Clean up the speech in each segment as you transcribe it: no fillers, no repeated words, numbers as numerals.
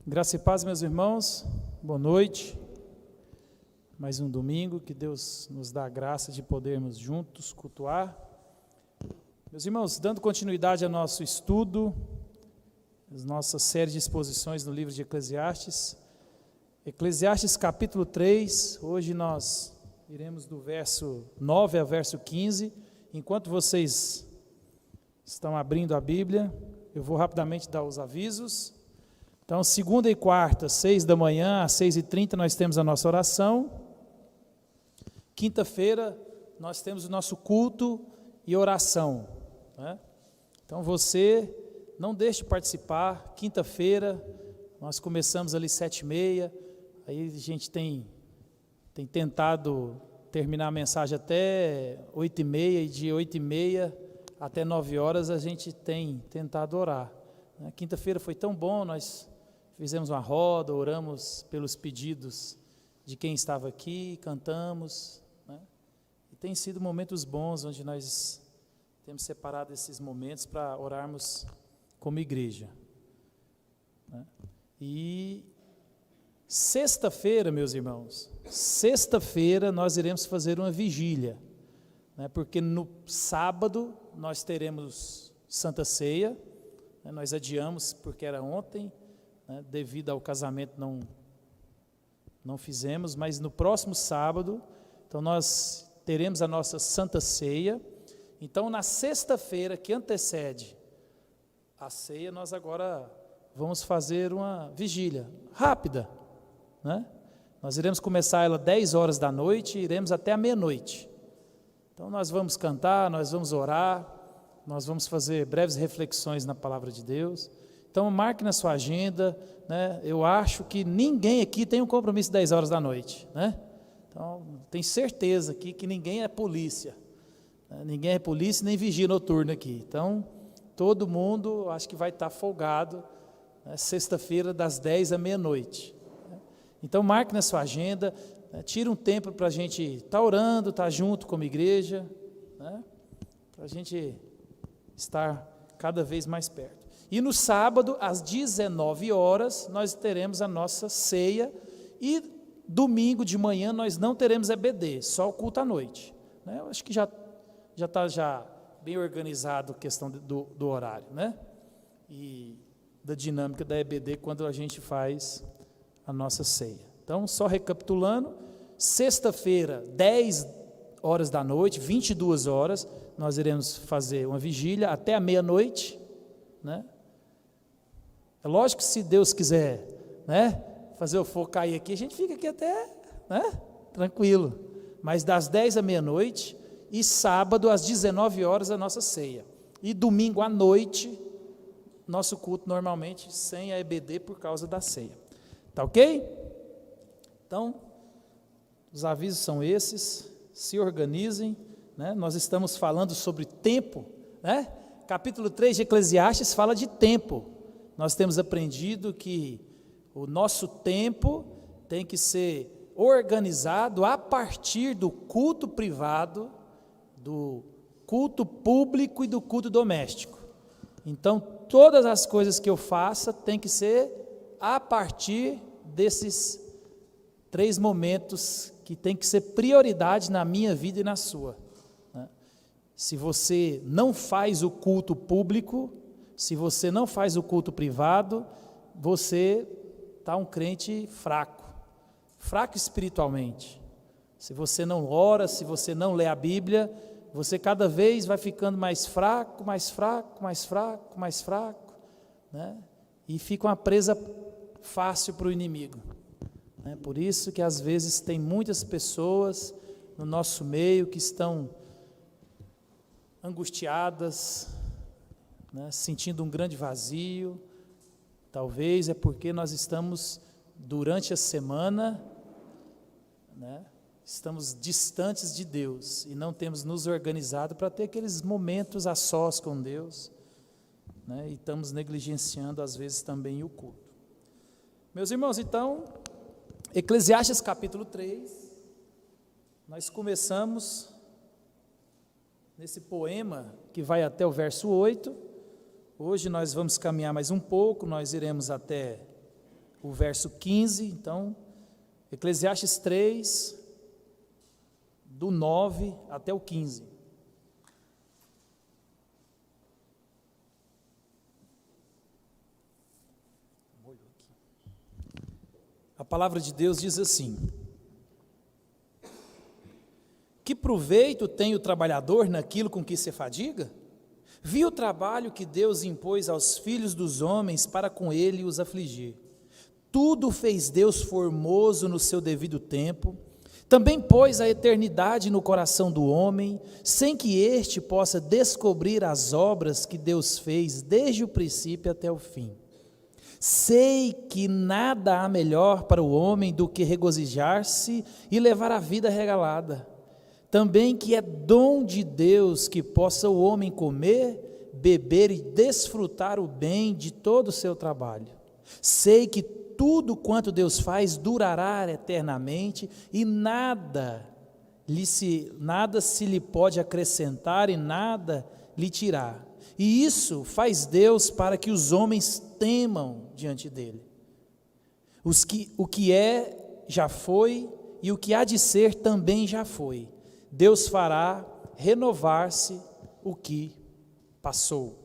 Graça e paz, meus irmãos, boa noite. Mais um domingo, que Deus nos dá a graça de podermos juntos cultuar. Meus irmãos, dando continuidade ao nosso estudo, as nossas séries de exposições no livro de Eclesiastes, Eclesiastes capítulo 3, hoje nós iremos do verso 9 ao verso 15. Enquanto vocês estão abrindo a Bíblia, eu vou rapidamente dar os avisos. Então, segunda e quarta, 6 da manhã, às 6h30, nós temos a nossa oração. Quinta-feira, nós temos o nosso culto e oração, né? Então, você não deixe de participar. Quinta-feira, nós começamos ali 7h30, aí a gente tem tentado terminar a mensagem até 8h30, e de 8h30 até 9h a gente tem tentado orar. Quinta-feira foi tão bom, nós fizemos uma roda, oramos pelos pedidos de quem estava aqui, cantamos, né? E tem sido momentos bons, onde nós temos separado esses momentos para orarmos como igreja, né? E sexta-feira, meus irmãos, sexta-feira nós iremos fazer uma vigília, né? Porque no sábado nós teremos Santa Ceia, né? Nós adiamos porque era ontem, né, devido ao casamento não fizemos, mas no próximo sábado, então nós teremos a nossa Santa Ceia. Então na sexta-feira que antecede a ceia, nós agora vamos fazer uma vigília rápida, né? Nós iremos começar ela 10h da noite e iremos até a meia-noite. Então nós vamos cantar, nós vamos orar, nós vamos fazer breves reflexões na palavra de Deus. Então marque na sua agenda, né? Eu acho que ninguém aqui tem um compromisso 10h da noite, né? Então tenho certeza aqui que ninguém é polícia, né? Ninguém é polícia nem vigia noturno aqui. Então todo mundo acho que vai estar folgado, né? Sexta-feira das 10 à meia-noite, né? Então marque na sua agenda, né? Tire um tempo para a gente estar orando, estar junto como igreja, né? Para a gente estar cada vez mais perto. E no sábado, às 19h, nós teremos a nossa ceia, e domingo de manhã nós não teremos EBD, só o culto à noite, né? Eu acho que já está bem organizado a questão do horário, né? E da dinâmica da EBD quando a gente faz a nossa ceia. Então, só recapitulando, sexta-feira, 10h da noite, 22h, nós iremos fazer uma vigília até a meia-noite, né? É lógico que se Deus quiser, né, fazer o fogo cair aqui, a gente fica aqui até, né, tranquilo. Mas das 10 à meia-noite, e sábado às 19h a nossa ceia. E domingo à noite, nosso culto normalmente sem a EBD por causa da ceia. Tá ok? Então, os avisos são esses, se organizem, né? Nós estamos falando sobre tempo, né? Capítulo 3 de Eclesiastes fala de tempo. Nós temos aprendido que o nosso tempo tem que ser organizado a partir do culto privado, do culto público e do culto doméstico. Então, todas as coisas que eu faça tem que ser a partir desses 3 momentos que tem que ser prioridade na minha vida e na sua, né? Se você não faz o culto público, se você não faz o culto privado, você está um crente fraco espiritualmente. Se você não ora, se você não lê a Bíblia, você cada vez vai ficando mais fraco, né? E fica uma presa fácil para o inimigo, né? Por isso que às vezes tem muitas pessoas no nosso meio que estão angustiadas, né, sentindo um grande vazio. Talvez é porque nós estamos, durante a semana, né, estamos distantes de Deus e não temos nos organizado para ter aqueles momentos a sós com Deus, né, e estamos negligenciando às vezes também o culto. Meus irmãos, então, Eclesiastes capítulo 3, nós começamos nesse poema que vai até o verso 8. Hoje nós vamos caminhar mais um pouco, nós iremos até o verso 15, então, Eclesiastes 3, do 9 até o 15. A palavra de Deus diz assim: que proveito tem o trabalhador naquilo com que se fadiga? Vi o trabalho que Deus impôs aos filhos dos homens para com ele os afligir. Tudo fez Deus formoso no seu devido tempo. Também pôs a eternidade no coração do homem, sem que este possa descobrir as obras que Deus fez desde o princípio até o fim. Sei que nada há melhor para o homem do que regozijar-se e levar a vida regalada. Também que é dom de Deus que possa o homem comer, beber e desfrutar o bem de todo o seu trabalho. Sei que tudo quanto Deus faz durará eternamente e nada se lhe pode acrescentar e nada lhe tirar. E isso faz Deus para que os homens temam diante dele. O que é, já foi, e o que há de ser também já foi. Deus fará renovar-se o que passou.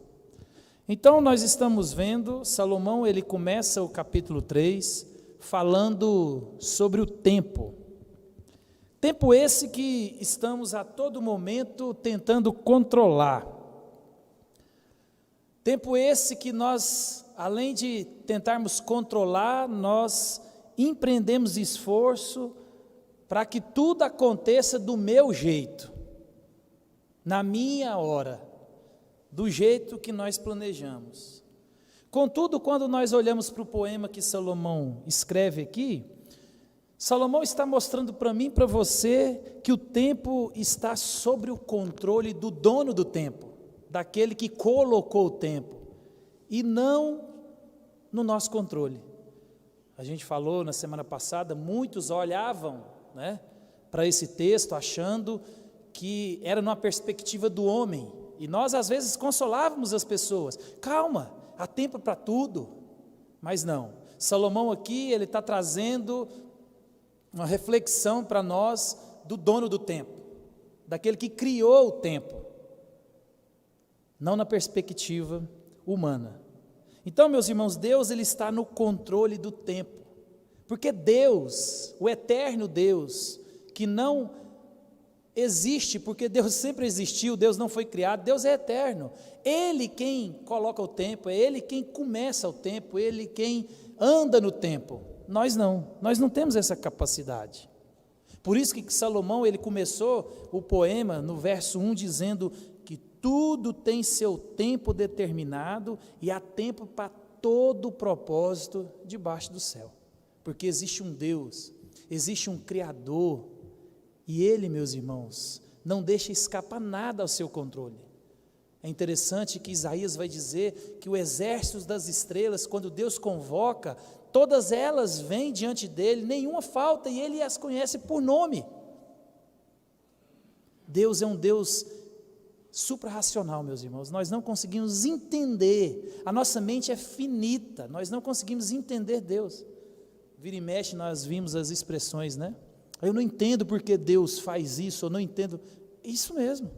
Então nós estamos vendo, Salomão ele começa o capítulo 3 falando sobre o tempo. Tempo esse que estamos a todo momento tentando controlar. Tempo esse que nós, além de tentarmos controlar, nós empreendemos esforço para que tudo aconteça do meu jeito, na minha hora, do jeito que nós planejamos. Contudo, quando nós olhamos para o poema que Salomão escreve aqui, Salomão está mostrando para mim e para você que o tempo está sob o controle do dono do tempo, daquele que colocou o tempo, e não no nosso controle. A gente falou na semana passada, muitos olhavam, para esse texto, achando que era numa perspectiva do homem, e nós às vezes consolávamos as pessoas, calma, há tempo para tudo, mas não, Salomão aqui, ele está trazendo uma reflexão para nós, do dono do tempo, daquele que criou o tempo, não na perspectiva humana. Então, meus irmãos, Deus ele está no controle do tempo, porque Deus, o eterno Deus, que não existe, porque Deus sempre existiu, Deus não foi criado, Deus é eterno. Ele quem coloca o tempo, é Ele quem começa o tempo, Ele quem anda no tempo. Nós não temos essa capacidade. Por isso que Salomão, ele começou o poema no verso 1 dizendo que tudo tem seu tempo determinado e há tempo para todo o propósito debaixo do céu. Porque existe um Deus, existe um Criador, e Ele, meus irmãos, não deixa escapar nada ao seu controle. É interessante que Isaías vai dizer que o exército das estrelas, quando Deus convoca, todas elas vêm diante dele, nenhuma falta, e Ele as conhece por nome. Deus é um Deus suprarracional, meus irmãos, nós não conseguimos entender, a nossa mente é finita, nós não conseguimos entender Deus. Vira e mexe, nós vimos as expressões, eu não entendo porque Deus faz isso, eu não entendo. Isso mesmo,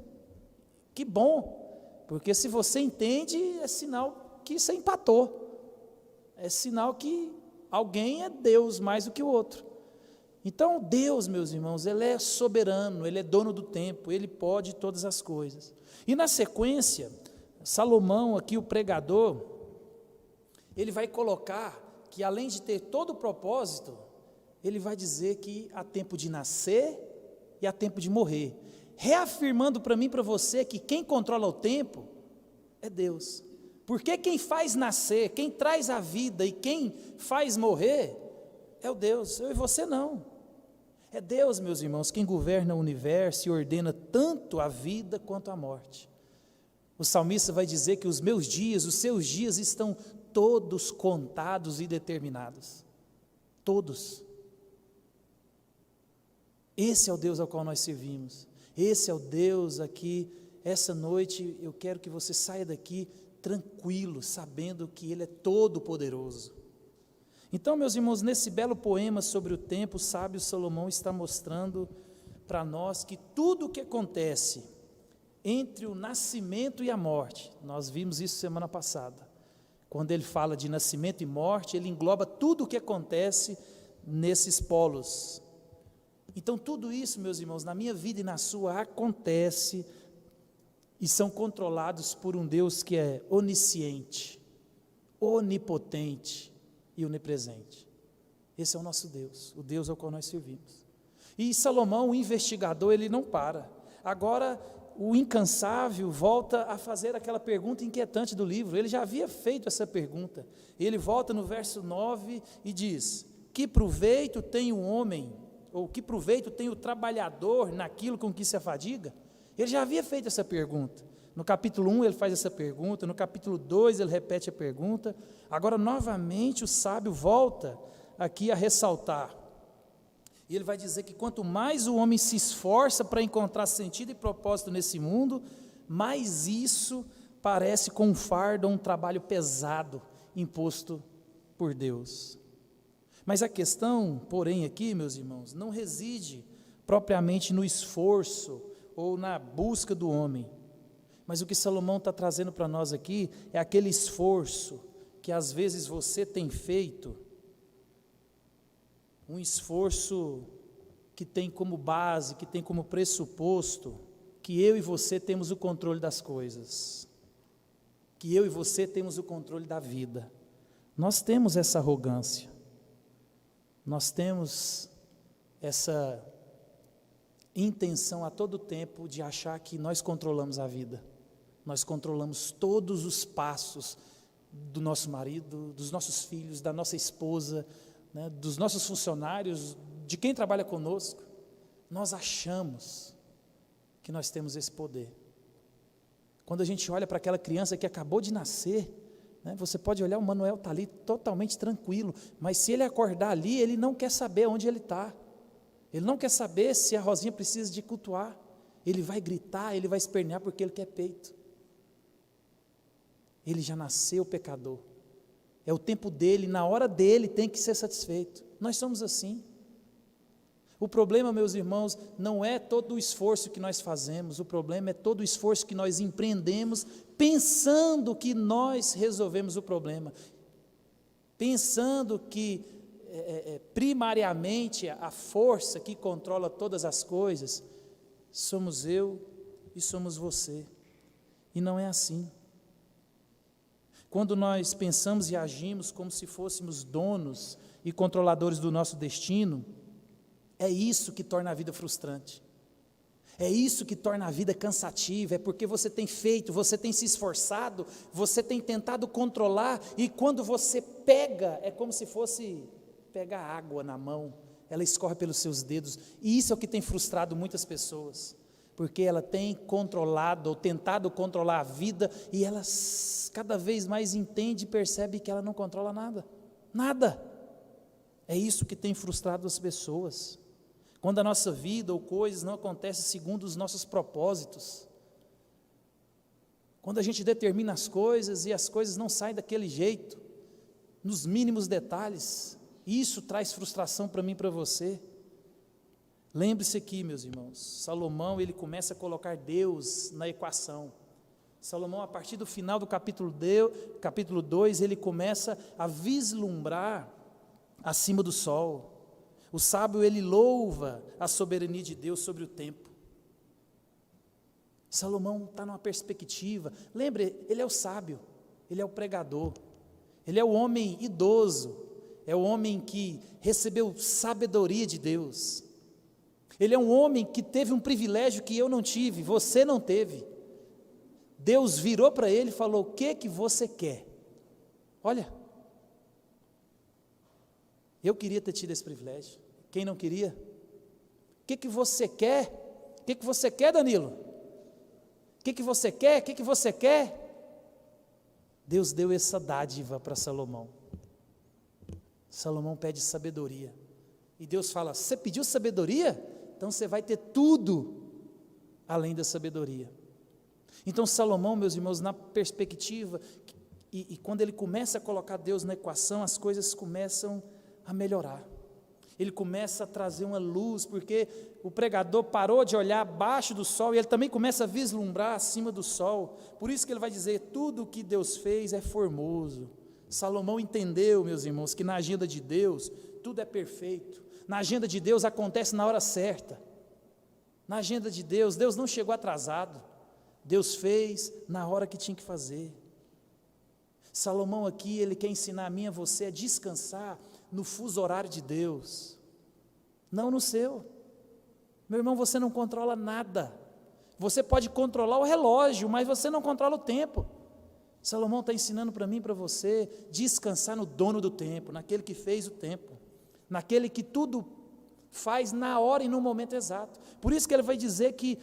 que bom, porque se você entende, é sinal que você empatou, é sinal que alguém é Deus mais do que o outro. Então Deus, meus irmãos, Ele é soberano, Ele é dono do tempo, Ele pode todas as coisas. E na sequência, Salomão aqui, o pregador, ele vai colocar que além de ter todo o propósito, ele vai dizer que há tempo de nascer e há tempo de morrer, reafirmando para mim e para você que quem controla o tempo é Deus, porque quem faz nascer, quem traz a vida e quem faz morrer é o Deus, eu e você não, é Deus, meus irmãos, quem governa o universo e ordena tanto a vida quanto a morte. O salmista vai dizer que os meus dias, os seus dias estão todos contados e determinados, todos. Esse é o Deus ao qual nós servimos, esse é o Deus aqui. Essa noite eu quero que você saia daqui tranquilo, sabendo que Ele é todo poderoso. Então, meus irmãos, nesse belo poema sobre o tempo, o sábio Salomão está mostrando para nós que tudo o que acontece entre o nascimento e a morte, nós vimos isso semana passada, quando ele fala de nascimento e morte, ele engloba tudo o que acontece nesses polos. Então tudo isso, meus irmãos, na minha vida e na sua, acontece e são controlados por um Deus que é onisciente, onipotente e onipresente. Esse é o nosso Deus, o Deus ao qual nós servimos. E Salomão, o investigador, ele não para. Agora, o incansável volta a fazer aquela pergunta inquietante do livro. Ele já havia feito essa pergunta. Ele volta no verso 9 e diz: que proveito tem o homem, ou que proveito tem o trabalhador naquilo com que se afadiga? Ele já havia feito essa pergunta. No capítulo 1 ele faz essa pergunta, no capítulo 2 ele repete a pergunta. Agora novamente o sábio volta aqui a ressaltar. E ele vai dizer que quanto mais o homem se esforça para encontrar sentido e propósito nesse mundo, mais isso parece com um fardo ou um trabalho pesado imposto por Deus. Mas a questão, porém, aqui, meus irmãos, não reside propriamente no esforço ou na busca do homem. Mas o que Salomão está trazendo para nós aqui é aquele esforço que às vezes você tem feito, um esforço que tem como base, que tem como pressuposto, que eu e você temos o controle das coisas, que eu e você temos o controle da vida. Nós temos essa arrogância, nós temos essa intenção a todo tempo de achar que nós controlamos a vida, nós controlamos todos os passos do nosso marido, dos nossos filhos, da nossa esposa, né, dos nossos funcionários, de quem trabalha conosco. Nós achamos que nós temos esse poder. Quando a gente olha para aquela criança que acabou de nascer, né, você pode olhar, o Manuel está ali totalmente tranquilo, mas se ele acordar ali, ele não quer saber onde ele está, ele não quer saber se a Rosinha precisa de cultuar, ele vai gritar, ele vai espernear porque ele quer peito. Ele já nasceu pecador. É o tempo dele, na hora dele tem que ser satisfeito. Nós somos assim. O problema, meus irmãos, não é todo o esforço que nós fazemos, o problema é todo o esforço que nós empreendemos, pensando que nós resolvemos o problema, pensando que primariamente a força que controla todas as coisas somos eu e somos você, e não é assim. Quando nós pensamos e agimos como se fôssemos donos e controladores do nosso destino, é isso que torna a vida frustrante, é isso que torna a vida cansativa, é porque você tem feito, você tem se esforçado, você tem tentado controlar, e quando você pega, é como se fosse pegar água na mão, ela escorre pelos seus dedos, e isso é o que tem frustrado muitas pessoas, porque ela tem controlado ou tentado controlar a vida, e ela cada vez mais entende e percebe que ela não controla nada, nada. É isso que tem frustrado as pessoas, quando a nossa vida ou coisas não acontecem segundo os nossos propósitos, quando a gente determina as coisas e as coisas não saem daquele jeito, nos mínimos detalhes, isso traz frustração para mim e para você. Lembre-se aqui, meus irmãos, Salomão, ele começa a colocar Deus na equação. Salomão, a partir do final do capítulo 2, ele começa a vislumbrar acima do sol. O sábio, ele louva a soberania de Deus sobre o tempo. Salomão está numa perspectiva, lembre, ele é o sábio, ele é o pregador, ele é o homem idoso, é o homem que recebeu sabedoria de Deus. Ele é um homem que teve um privilégio que eu não tive, você não teve. Deus virou para ele e falou: o que você quer? Olha, eu queria ter tido esse privilégio, quem não queria? O que você quer? O que você quer, Danilo? O que você quer? O que você quer? Deus deu essa dádiva para Salomão. Salomão pede sabedoria, e Deus fala: você pediu sabedoria? Então você vai ter tudo além da sabedoria. Então Salomão, meus irmãos, na perspectiva E quando ele começa a colocar Deus na equação, as coisas começam a melhorar. Ele começa a trazer uma luz, porque o pregador parou de olhar abaixo do sol, e ele também começa a vislumbrar acima do sol. Por isso que ele vai dizer, tudo o que Deus fez é formoso. Salomão entendeu, meus irmãos, que na agenda de Deus, tudo é perfeito. Na agenda de Deus acontece na hora certa. Na agenda de Deus, Deus não chegou atrasado. Deus fez na hora que tinha que fazer. Salomão aqui, ele quer ensinar a mim e a você a descansar no fuso horário de Deus, não no seu. Meu irmão, você não controla nada. Você pode controlar o relógio, mas você não controla o tempo. Salomão está ensinando para mim e para você descansar no dono do tempo, naquele que fez o tempo, naquele que tudo faz na hora e no momento exato. Por isso que ele vai dizer que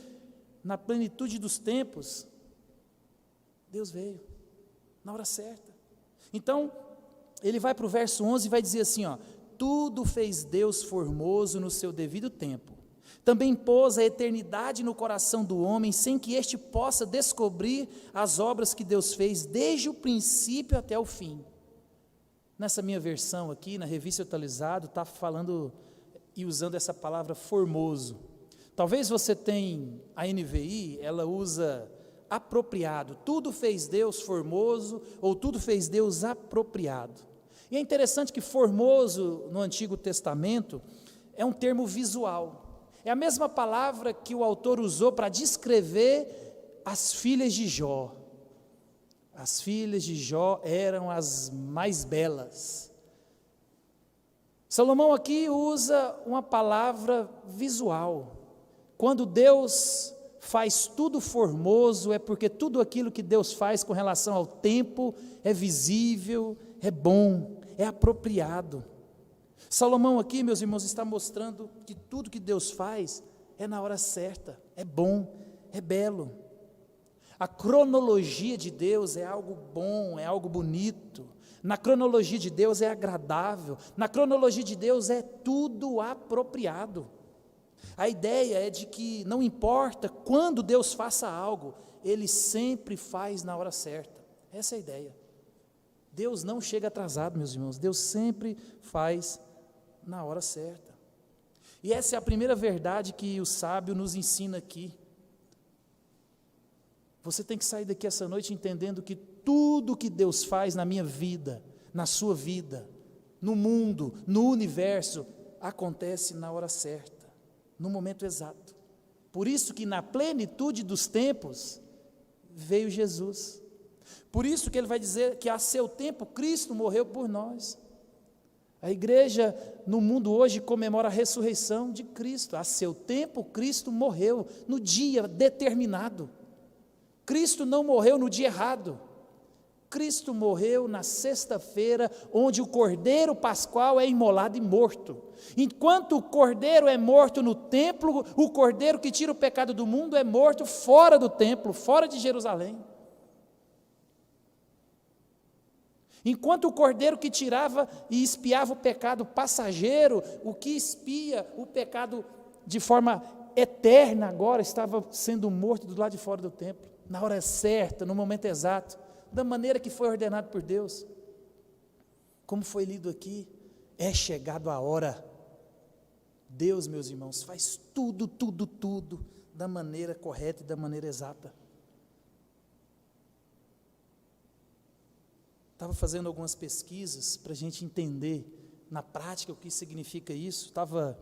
na plenitude dos tempos, Deus veio na hora certa. Então, ele vai para o verso 11 e vai dizer assim, ó, tudo fez Deus formoso no seu devido tempo. Também pôs a eternidade no coração do homem, sem que este possa descobrir as obras que Deus fez desde o princípio até o fim. Nessa minha versão aqui, na revista atualizada, está falando e usando essa palavra formoso. Talvez você tenha a NVI, ela usa apropriado, tudo fez Deus formoso, ou tudo fez Deus apropriado. E é interessante que formoso no Antigo Testamento é um termo visual, é a mesma palavra que o autor usou para descrever as filhas de Jó. As filhas de Jó eram as mais belas. Salomão aqui usa uma palavra visual. Quando Deus faz tudo formoso, é porque tudo aquilo que Deus faz com relação ao tempo é visível, é bom, é apropriado. Salomão aqui, meus irmãos, está mostrando que tudo que Deus faz é na hora certa, é bom, é belo. A cronologia de Deus é algo bom, é algo bonito. Na cronologia de Deus é agradável. Na cronologia de Deus é tudo apropriado. A ideia é de que não importa quando Deus faça algo, Ele sempre faz na hora certa. Essa é a ideia. Deus não chega atrasado, meus irmãos. Deus sempre faz na hora certa. E essa é a primeira verdade que o sábio nos ensina aqui. Você tem que sair daqui essa noite entendendo que tudo que Deus faz na minha vida, na sua vida, no mundo, no universo, acontece na hora certa, no momento exato. Por isso que na plenitude dos tempos veio Jesus. Por isso que ele vai dizer que a seu tempo Cristo morreu por nós. A igreja no mundo hoje comemora a ressurreição de Cristo. A seu tempo Cristo morreu no dia determinado. Cristo não morreu no dia errado. Cristo morreu na sexta-feira, onde o cordeiro pascual é imolado e morto. Enquanto o cordeiro é morto no templo, o cordeiro que tira o pecado do mundo é morto fora do templo, fora de Jerusalém. Enquanto o cordeiro que tirava e expiava o pecado passageiro, o que expia o pecado de forma eterna agora, estava sendo morto do lado de fora do templo, na hora certa, no momento exato, da maneira que foi ordenado por Deus. Como foi lido aqui, é chegado a hora. Deus, meus irmãos, faz tudo da maneira correta e da maneira exata. Estava fazendo algumas pesquisas para a gente entender na prática o que significa isso. Estava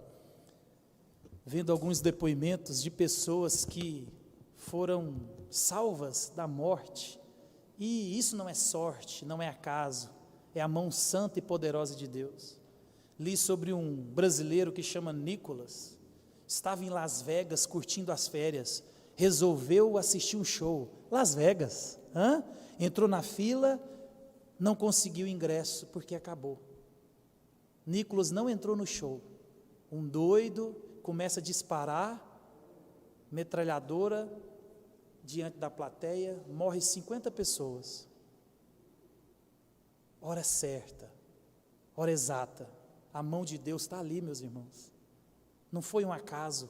vendo alguns depoimentos de pessoas que foram salvas da morte. E isso não é sorte, não é acaso, é a mão santa e poderosa de Deus. Li sobre um brasileiro que chama Nicolas, estava em Las Vegas curtindo as férias, resolveu assistir um show. Las Vegas, entrou na fila, não conseguiu ingresso porque acabou. Nicolas não entrou no show. Um doido começa a disparar, metralhadora, diante da plateia, morre 50 pessoas. Hora certa, hora exata, a mão de Deus está ali, meus irmãos. Não foi um acaso,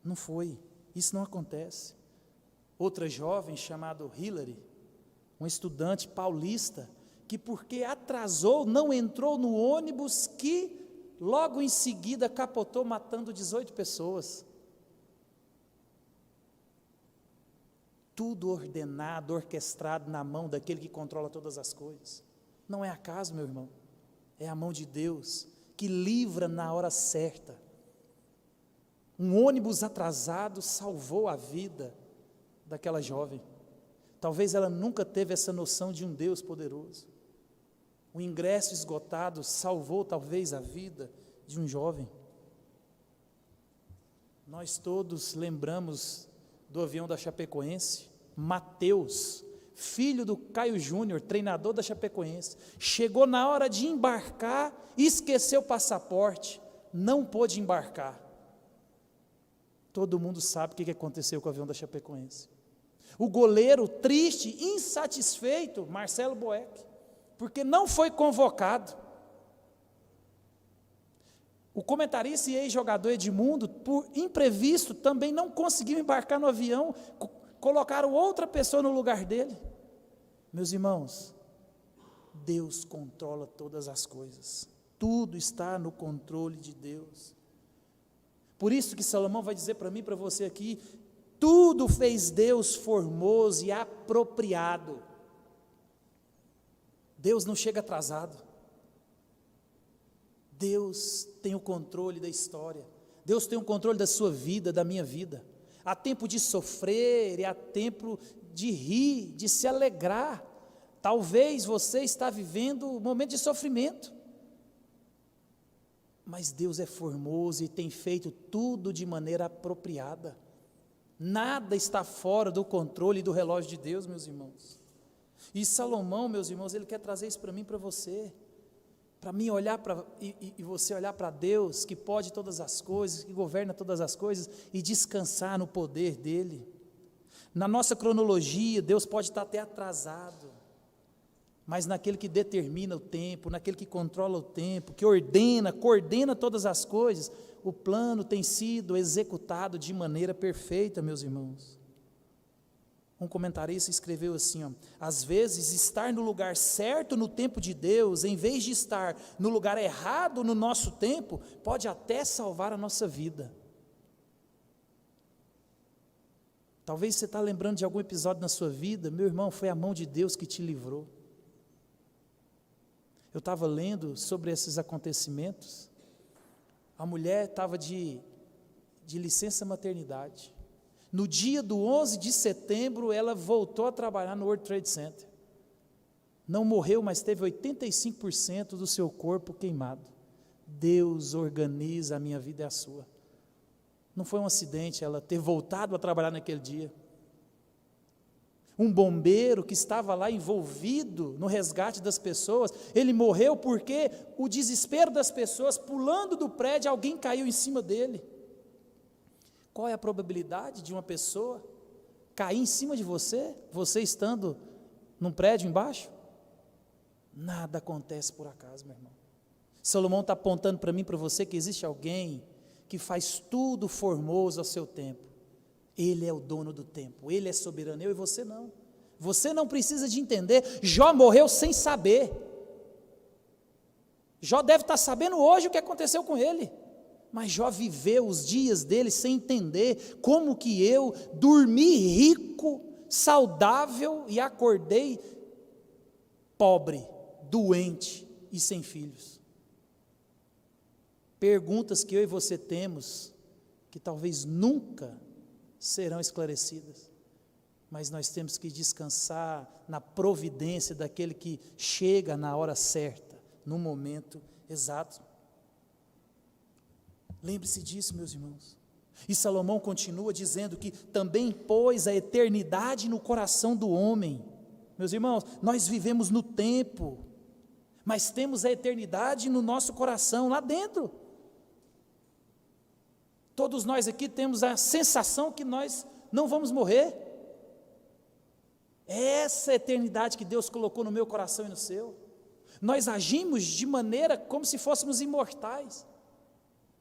não foi, isso não acontece. Outra jovem chamada Hillary, um estudante paulista, que porque atrasou, não entrou no ônibus que logo em seguida capotou, matando 18 pessoas. Tudo ordenado, orquestrado na mão daquele que controla todas as coisas. Não é acaso, meu irmão, é a mão de Deus, que livra na hora certa. Um ônibus atrasado salvou a vida daquela jovem. Talvez ela nunca teve essa noção de um Deus poderoso. O ingresso esgotado salvou talvez a vida de um jovem. Nós todos lembramos do avião da Chapecoense, Mateus, filho do Caio Júnior, treinador da Chapecoense, chegou na hora de embarcar, esqueceu o passaporte, não pôde embarcar. Todo mundo sabe o que aconteceu com o avião da Chapecoense. O goleiro, triste, insatisfeito, Marcelo Boeck, porque não foi convocado. O comentarista e ex-jogador Edmundo, por imprevisto, também não conseguiu embarcar no avião, colocaram outra pessoa no lugar dele. Meus irmãos, Deus controla todas as coisas, tudo está no controle de Deus. Por isso que Salomão vai dizer para mim e para você aqui, tudo fez Deus formoso e apropriado. Deus não chega atrasado. Deus tem o controle da história. Deus tem o controle da sua vida, da minha vida. Há tempo de sofrer e há tempo de rir, de se alegrar. Talvez você está vivendo um momento de sofrimento. Mas Deus é formoso e tem feito tudo de maneira apropriada. Nada está fora do controle do relógio de Deus, meus irmãos. E Salomão, meus irmãos, ele quer trazer isso para mim e para você. Para mim olhar e você olhar para Deus, que pode todas as coisas, que governa todas as coisas, e descansar no poder dEle. Na nossa cronologia, Deus pode estar até atrasado, mas naquele que determina o tempo, naquele que controla o tempo, que coordena todas as coisas, o plano tem sido executado de maneira perfeita, meus irmãos. Um comentarista escreveu assim, às vezes estar no lugar certo no tempo de Deus, em vez de estar no lugar errado no nosso tempo, pode até salvar a nossa vida. Talvez você está lembrando de algum episódio na sua vida, meu irmão, foi a mão de Deus que te livrou. Eu estava lendo sobre esses acontecimentos, a mulher estava de licença maternidade. No dia do 11 de setembro, ela voltou a trabalhar no World Trade Center. Não morreu, mas teve 85% do seu corpo queimado. Deus organiza a minha vida e a sua. Não foi um acidente ela ter voltado a trabalhar naquele dia. Um bombeiro que estava lá envolvido no resgate das pessoas, ele morreu porque o desespero das pessoas, pulando do prédio, alguém caiu em cima dele. Qual é a probabilidade de uma pessoa cair em cima de você, você estando num prédio embaixo? Nada acontece por acaso, meu irmão. Salomão está apontando para mim e para você que existe alguém que faz tudo formoso ao seu tempo. Ele é o dono do tempo, Ele é soberano, eu e você não. Você não precisa de entender. Jó morreu sem saber. Jó deve estar sabendo hoje o que aconteceu com ele. Mas Jó viveu os dias dele sem entender como que eu dormi rico, saudável e acordei pobre, doente e sem filhos. Perguntas que eu e você temos, que talvez nunca serão esclarecidas, mas nós temos que descansar na providência daquele que chega na hora certa, no momento exato. Lembre-se disso, meus irmãos. E Salomão continua dizendo que também pôs a eternidade no coração do homem. Meus irmãos, nós vivemos no tempo, mas temos a eternidade no nosso coração, lá dentro. Todos nós aqui temos a sensação que nós não vamos morrer. É essa eternidade que Deus colocou no meu coração e no seu. Nós agimos de maneira como se fôssemos imortais.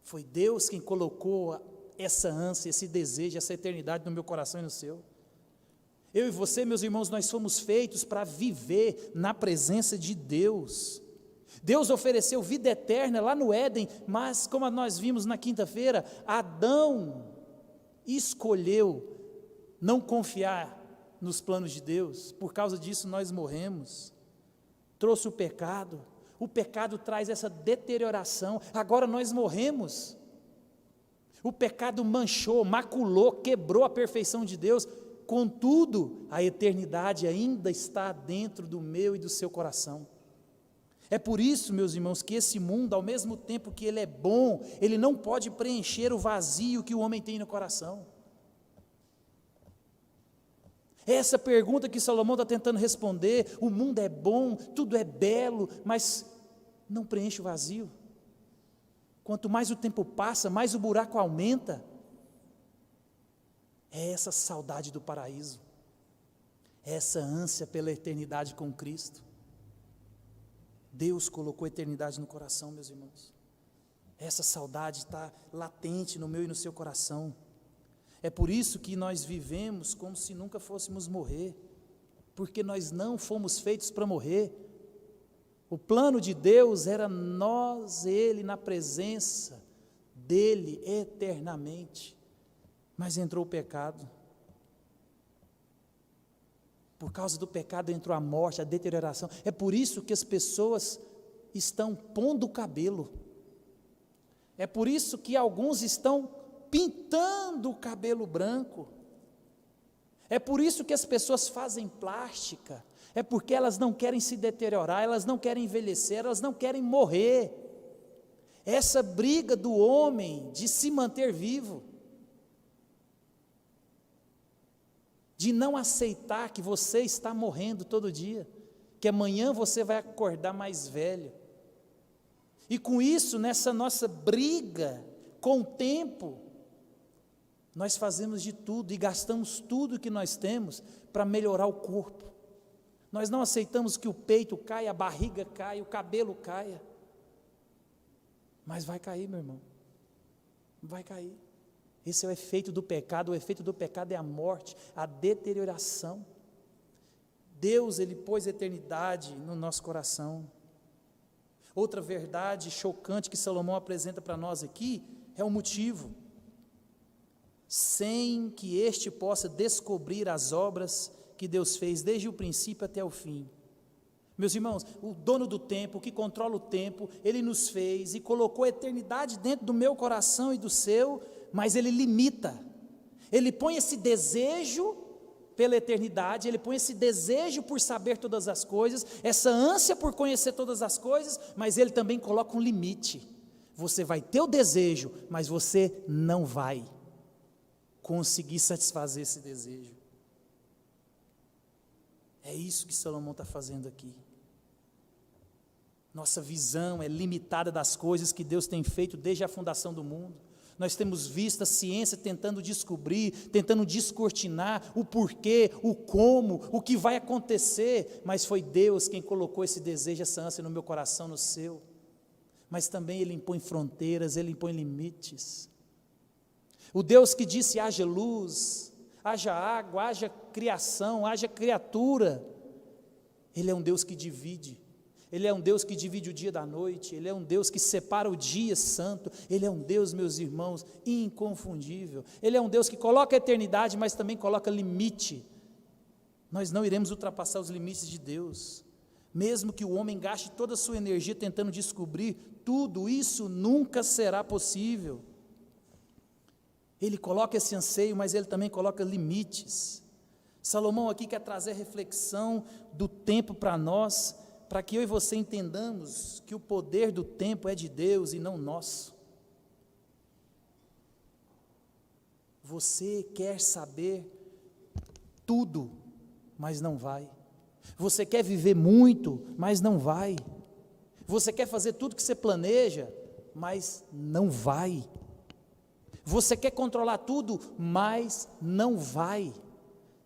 Foi Deus quem colocou essa ânsia, esse desejo, essa eternidade no meu coração e no seu. Eu e você, meus irmãos, nós fomos feitos para viver na presença de Deus. Deus ofereceu vida eterna lá no Éden, mas como nós vimos na quinta-feira, Adão escolheu não confiar nos planos de Deus. Por causa disso nós morremos. Trouxe o pecado traz essa deterioração, agora nós morremos. O pecado manchou, maculou, quebrou a perfeição de Deus. Contudo, a eternidade ainda está dentro do meu e do seu coração. É por isso, meus irmãos, que esse mundo, ao mesmo tempo que ele é bom, ele não pode preencher o vazio que o homem tem no coração. Essa pergunta que Salomão está tentando responder: o mundo é bom, tudo é belo, mas não preenche o vazio. Quanto mais o tempo passa, mais o buraco aumenta. É essa saudade do paraíso, é essa ânsia pela eternidade com Cristo. Deus colocou a eternidade no coração, meus irmãos. Essa saudade está latente no meu e no seu coração. É por isso que nós vivemos como se nunca fôssemos morrer, porque nós não fomos feitos para morrer. O plano de Deus era nós, Ele, na presença dEle eternamente. Mas entrou o pecado. Por causa do pecado entrou a morte, a deterioração. É por isso que as pessoas estão pondo o cabelo. É por isso que alguns estão pintando o cabelo branco. É por isso que as pessoas fazem plástica. É porque elas não querem se deteriorar, elas não querem envelhecer, elas não querem morrer. Essa briga do homem de se manter vivo, de não aceitar que você está morrendo todo dia, que amanhã você vai acordar mais velho. E com isso, nessa nossa briga com o tempo, nós fazemos de tudo e gastamos tudo que nós temos para melhorar o corpo. Nós não aceitamos que o peito caia, a barriga caia, o cabelo caia. Mas vai cair, meu irmão. Vai cair. Esse é o efeito do pecado. O efeito do pecado é a morte, a deterioração. Deus, Ele pôs a eternidade no nosso coração. Outra verdade chocante que Salomão apresenta para nós aqui é o motivo. Sem que este possa descobrir as obras que Deus fez desde o princípio até o fim. Meus irmãos, o dono do tempo, que controla o tempo, Ele nos fez e colocou a eternidade dentro do meu coração e do seu, mas Ele limita. Ele põe esse desejo pela eternidade, Ele põe esse desejo por saber todas as coisas, essa ânsia por conhecer todas as coisas, mas Ele também coloca um limite. Você vai ter o desejo, mas você não vai conseguir satisfazer esse desejo. É isso que Salomão está fazendo aqui. Nossa visão é limitada das coisas que Deus tem feito desde a fundação do mundo. Nós temos visto a ciência tentando descobrir, tentando descortinar o porquê, o como, o que vai acontecer, mas foi Deus quem colocou esse desejo, essa ânsia no meu coração, no seu. Mas também Ele impõe fronteiras, Ele impõe limites. O Deus que disse: haja luz, haja água, haja criação, haja criatura, Ele é um Deus que divide. Ele é um Deus que divide o dia da noite, Ele é um Deus que separa o dia santo, Ele é um Deus, meus irmãos, inconfundível. Ele é um Deus que coloca a eternidade, mas também coloca limite. Nós não iremos ultrapassar os limites de Deus, mesmo que o homem gaste toda a sua energia tentando descobrir tudo, isso nunca será possível. Ele coloca esse anseio, mas Ele também coloca limites. Salomão aqui quer trazer reflexão do tempo para nós, para que eu e você entendamos que o poder do tempo é de Deus e não nosso. Você quer saber tudo, mas não vai. Você quer viver muito, mas não vai. Você quer fazer tudo que você planeja, mas não vai. Você quer controlar tudo, mas não vai.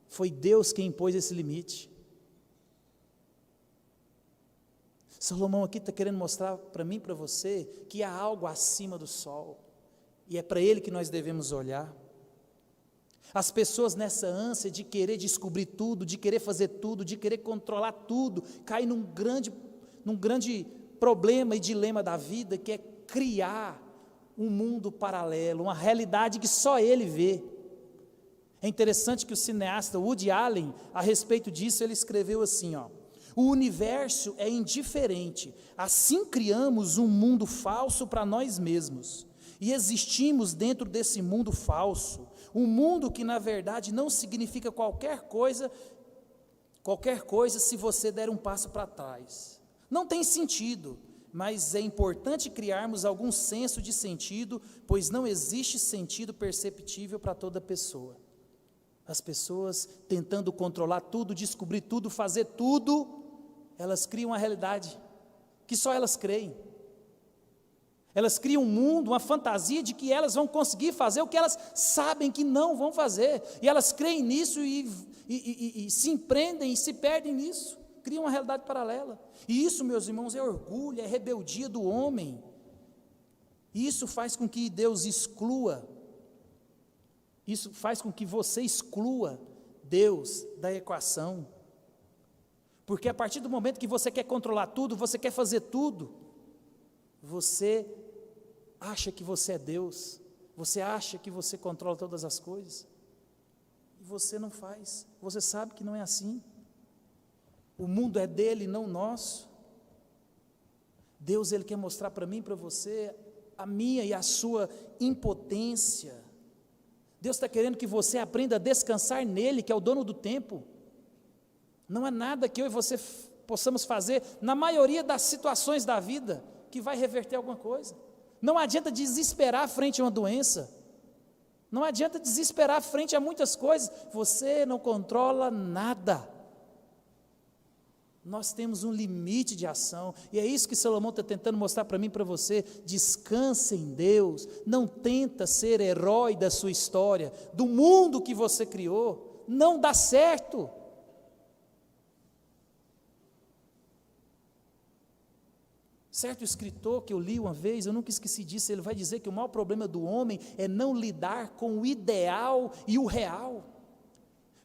Foi Deus quem impôs esse limite. Salomão aqui está querendo mostrar para mim e para você que há algo acima do sol, e é para Ele que nós devemos olhar. As pessoas nessa ânsia de querer descobrir tudo, de querer fazer tudo, de querer controlar tudo, caem num grande problema e dilema da vida, que é criar um mundo paralelo, uma realidade que só ele vê. É interessante que o cineasta Woody Allen, a respeito disso, ele escreveu assim, o universo é indiferente, assim criamos um mundo falso para nós mesmos, e existimos dentro desse mundo falso, um mundo que na verdade não significa qualquer coisa se você der um passo para trás. Não tem sentido, mas é importante criarmos algum senso de sentido, pois não existe sentido perceptível para toda pessoa. As pessoas tentando controlar tudo, descobrir tudo, fazer tudo, elas criam uma realidade que só elas creem. Elas criam um mundo, uma fantasia de que elas vão conseguir fazer o que elas sabem que não vão fazer. E elas creem nisso e se empreendem e se perdem nisso. Criam uma realidade paralela. E isso, meus irmãos, é orgulho, é rebeldia do homem. E isso faz com que Deus exclua. Isso faz com que você exclua Deus da equação. Porque a partir do momento que você quer controlar tudo, você quer fazer tudo, você acha que você é Deus, você acha que você controla todas as coisas, e você não faz, você sabe que não é assim. O mundo é dele, não nosso. Deus, ele quer mostrar para mim e para você a minha e a sua impotência. Deus está querendo que você aprenda a descansar nele, que é o dono do tempo. Não há nada que eu e você possamos fazer, na maioria das situações da vida, que vai reverter alguma coisa. Não adianta desesperar frente a uma doença, não adianta desesperar frente a muitas coisas, você não controla nada. Nós temos um limite de ação, e é isso que Salomão está tentando mostrar para mim e para você. Descansa em Deus, não tenta ser herói da sua história, do mundo que você criou, não dá certo. Certo escritor que eu li uma vez, eu nunca esqueci disso, ele vai dizer que o maior problema do homem é não lidar com o ideal e o real.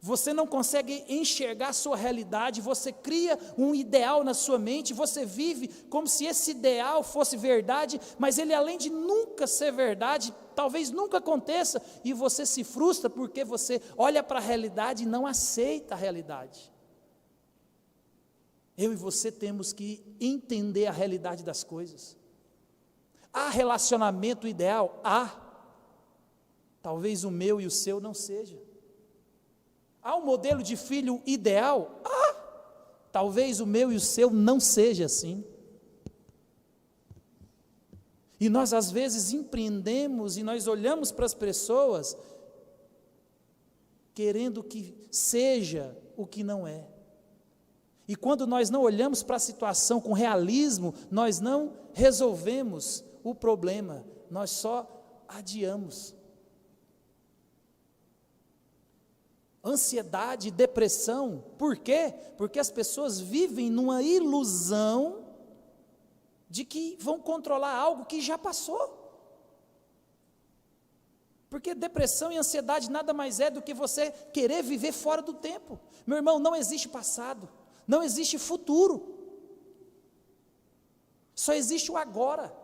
Você não consegue enxergar a sua realidade, você cria um ideal na sua mente, você vive como se esse ideal fosse verdade, mas ele, além de nunca ser verdade, talvez nunca aconteça, e você se frustra porque você olha para a realidade e não aceita a realidade. Eu e você temos que entender a realidade das coisas. Há relacionamento ideal? Há. Talvez o meu e o seu não seja. Há um modelo de filho ideal? Há. Talvez o meu e o seu não seja assim. E nós às vezes empreendemos e nós olhamos para as pessoas querendo que seja o que não é. E quando nós não olhamos para a situação com realismo, nós não resolvemos o problema, nós só adiamos. Ansiedade, depressão, por quê? Porque as pessoas vivem numa ilusão de que vão controlar algo que já passou. Porque depressão e ansiedade nada mais é do que você querer viver fora do tempo. Meu irmão, não existe passado. Não existe futuro, só existe o agora.